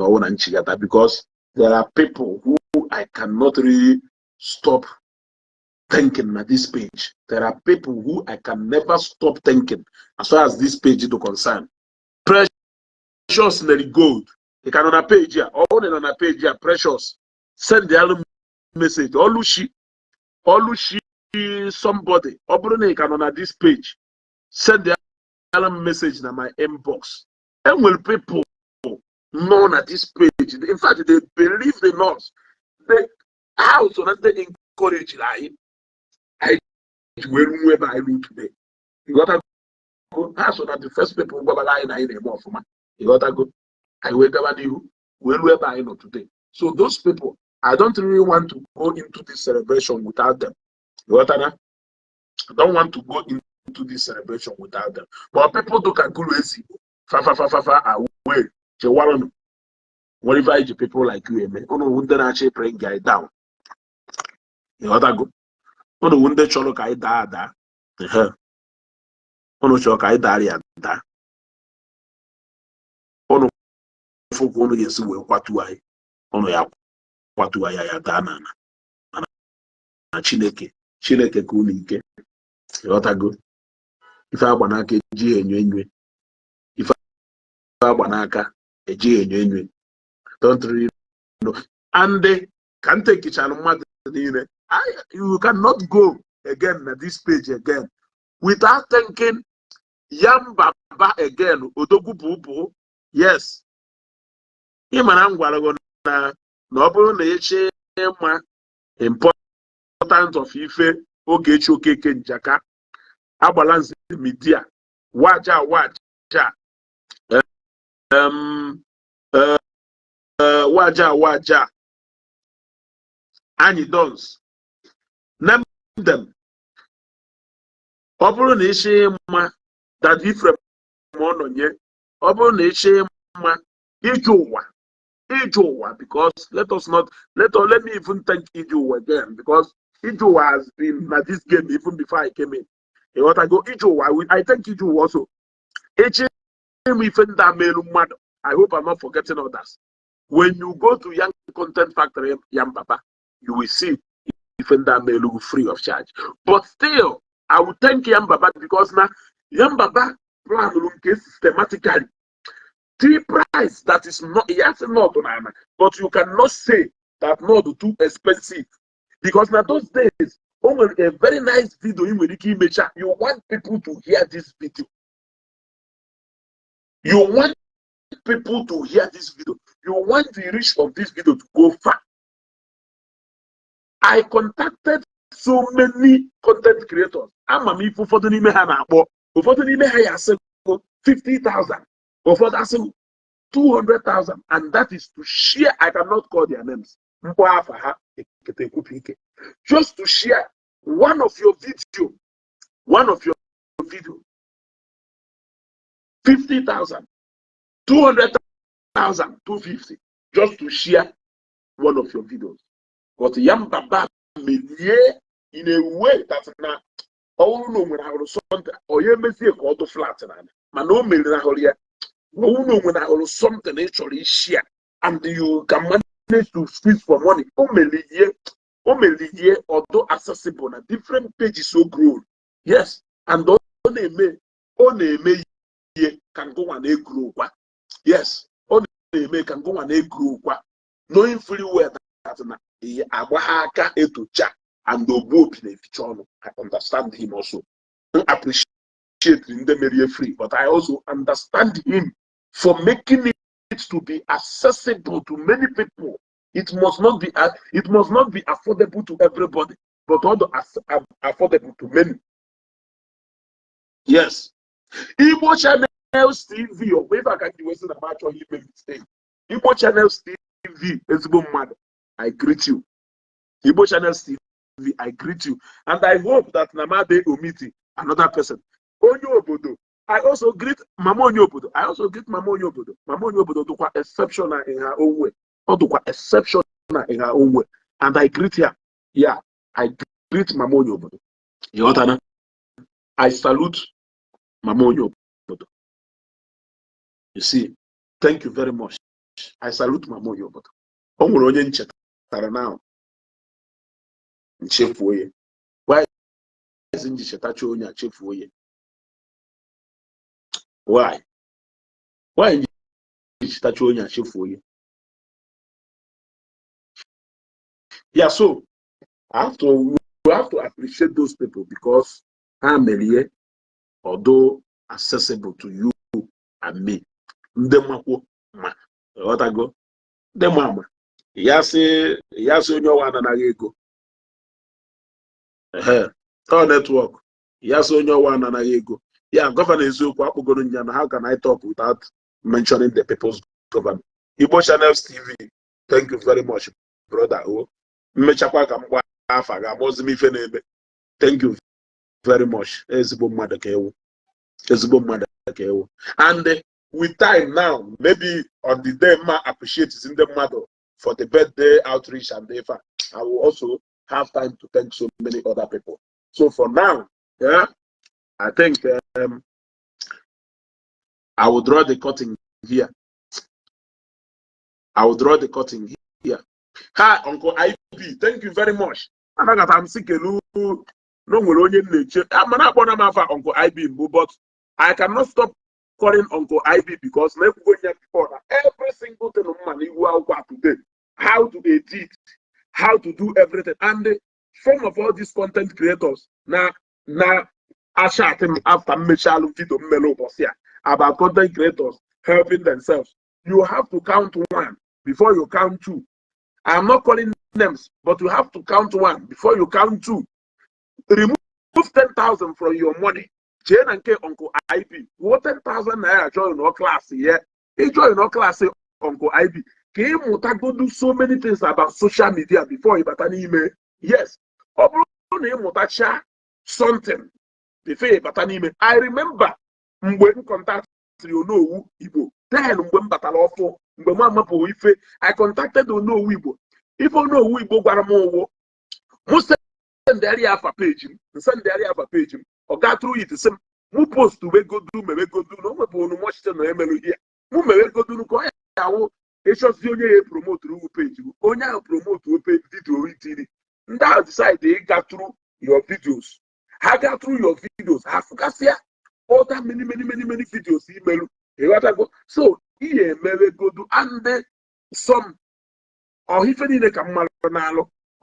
A: because there are people who I cannot really stop thinking at this page. There are people who I can never stop thinking as far as this page is concerned. Precious Lady Gold. You can on a page here. All on a page here. Precious. Send the message. Olushi somebody. Obrone can on this page. Send the message in my inbox. And will people know at this page? In fact, they believe the nurse. They how so that they encourage like I wherever I do today. You gotta go. So that the first people go lie in a more for me. You gotta go. I will govern you wherever I know today. So those people, I don't really want to go into this celebration without them. You gotta know? I don't want to go into this celebration without them. But people do can go easy. Away. Whatever the people like you, man. Oh no, wouldn't actually bring guy down. You gotta go. Oh no, wouldn't cholo kai da. Oh no, cholo kai da. Oh no, folk ono yesi we kwatu ai. Oh no ya kwatu ai ya da na Chineke kunu ike. You gotta go. Ife agbanaka eji enyo. Ife agbanaka eji enyo. Don't really know. And they can take each other. You cannot go again at this page again without thinking Yambaba again, Odogu Bubu. Yes. Ịmara ngwarago na ọ bụrụ na eche ma important of ife Ogechi Okeke Njaka agbala nze media waja waja anyị dons name them. Ọ bụrụ na eche ma that Ifrem Ononye, ọ bụrụ na eche ma Ijuwa, because let me even thank Ijuwa again, because Ijuwa has been at this game even before I came in. What I go Ijuwa, I thank Ijuwa also. I hope I'm not forgetting others. When you go to Young Content Factory, Yambaba, you will see Defender Melu free of charge. But still, I will thank Yambaba because now Yambaba plan systematically. The price that is not, yes, not, but you cannot say that not too expensive. Because now those days, a very nice video in Wiki, you want people to hear this video. You want people to hear this video. You want the reach of this video to go far. I contacted so many content creators. I'm a me for the name for the name 50,000. For that 200,000, and that is to share. I cannot call their names. Just to share one of your video. 50,000, 200,000, 250, just to share one of your videos. But Yambaba media in a way that now all know when I was something or you may see a call to flat and no million. No, when I was something actually share, and you can manage to squeeze for money. Although accessible on different pages so grown. Yes, and only can go and grow. Yes, only can go and grow. Knowing fully well that Abahaka eto cha and the book I understand him also. I appreciate in the area free, but I also understand him for making it to be accessible to many people. It must not be affordable to everybody, but also affordable to many. Yes. Igbo Channels TV, or whether I can do it about your mistake. Igbo Channels TV is mad. I greet you. Igbo Channels TV, I greet you. And I hope that Namade Omiti, another person. Onyo Obodo. I also greet Mama Onyobodo. Mama Onyobodo to quite exceptional in her own way. Or to quite exceptional in her own way. And I greet her. Yeah, I greet Mama Onyobodo. You know, I salute Mama Onyobodo. You see, thank you very much. I salute Mama Onyobodo. Onye nchetara now. Nchefuoye. Why is nchetacho onye achefuoye? Why? Why nchetacho onye achefuoye? Yeah, so we have to appreciate those people because Amelie, although accessible to you and me, ndemako ma what I go ndemama yase onye wana na ego network yase onye wana na ego. Yeah, Governor Eziokwu akpogoro nya. How can I talk without mentioning the people's government? Igbo Channels TV, thank you very much, brother. Mmechakwa ka mgba afa ga mozimi ife na-eme. Thank you very much. Ezigbo mmadụ ka ewu. And with time now, maybe on the day ma appreciate is in the mother for the birthday outreach and the I will also have time to thank so many other people. So for now, yeah, I think I will draw the cutting here. Hi, Uncle IB, thank you very much. I'm sick no I'm not Uncle IB, but I cannot stop calling Uncle IB because every single thing today, how to edit, how to do everything, and some of all these content creators now I shot him after Michelle video Melo about content creators helping themselves. You have to count one before you count two. I'm not calling names, but you have to count one before you count two. Remove 10,000 from your money. Jane and K Uncle IB. What 10,000 naira join our class here? He join our class, Uncle IB. Came go do so many things about social media before he got an email. Yes. Something before he got an email. I remember when contact you know Igbo. Then when battle awful, I contacted you know Igbo. If you know Igbo, Guaramo, most send the area of a page, send the area of a page, or got through it. Some who post to go do, maybe go do, no one watch the MLU here. Who may go do, go ahead. It's just only promote through page. Only promote to page video. Now decide they got through your videos. I got through your videos. I forgot here. All that many videos. Email. So here may go do and some or if any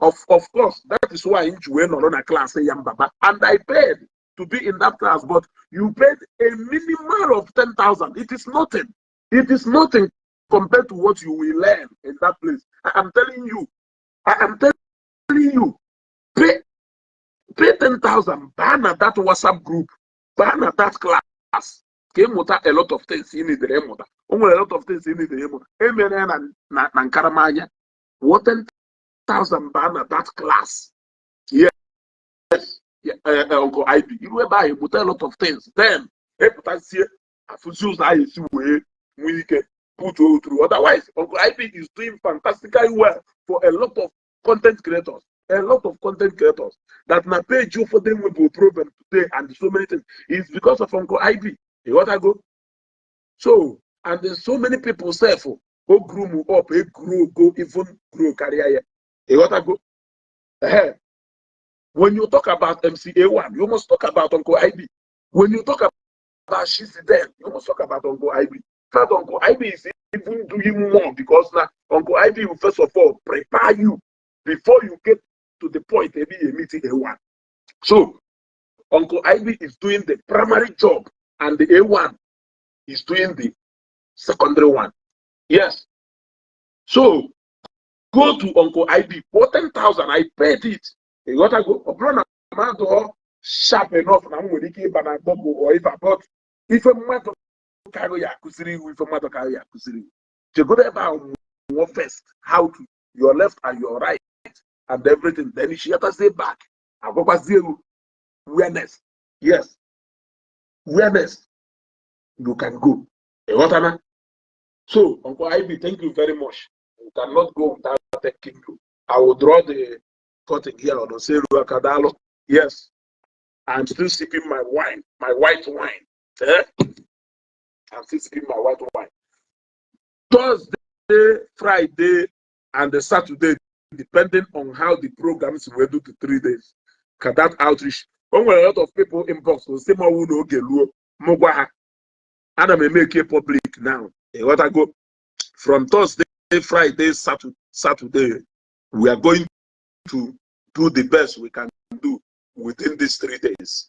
A: of course, that is why you went on a class Baba, and I paid to be in that class, but you paid a minimum of 10,000. It is nothing. It is nothing compared to what you will learn in that place. I am telling you, pay 10,000, ban at that WhatsApp group, ban at that class. Came with a lot of things in the remote. Only a lot of things in the remote. Amen and Karamanya. What 10,000 ban at that class? Yes. Yeah, Uncle IB. You will buy with a lot of things. Then, I we can put you through. Otherwise, Uncle IB is doing fantastically well for a lot of content creators. A lot of content creators that my page you for them will be a problem today and so many things. It's because of Uncle IB. You want to go? So, and there's so many people say for go grow up, go even grow career. You want to go? When you talk about MCA1, you must talk about Uncle IB. When you talk about Shiziden, you must talk about Uncle IB. Fact, Uncle IB is even doing more because now Uncle IB will first of all prepare you before you get to the point maybe a meeting A1. So Uncle IB is doing the primary job and the A1 is doing the secondary one. Yes. So go to Uncle IB for 10,000. I paid it. You gotta go. Sharp enough now when you keep an bubble or if I bought if a matter carry a kusiri, if a matter carry a kusiri. You go about first how to your left and your right and everything. Then you have to say back. I go back zero awareness. Yes. Awareness. You can go. You want to? So, Uncle IB, thank you very much. You cannot go without thanking you. I will draw the cutting here on the Seru Kadalo. Yes. I'm still sipping my wine, my white wine. Eh? I'm still sipping my white wine. Thursday, Friday, and the Saturday, depending on how the programs will do to 3 days. Can that outreach? When a lot of people inbox will say, Mogwaha. And I may make it public now. What I go from Thursday, Friday, Saturday, we are going to do the best we can do within these 3 days.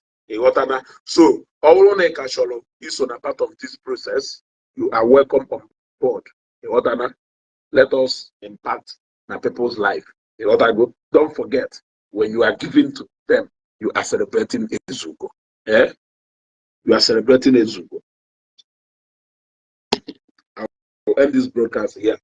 A: So, all is on a part of this process. You are welcome on board. Let us impact my people's life. Don't forget, when you are giving to them, you are celebrating Ezugo. Eh? You are celebrating Ezugo. I will end this broadcast here.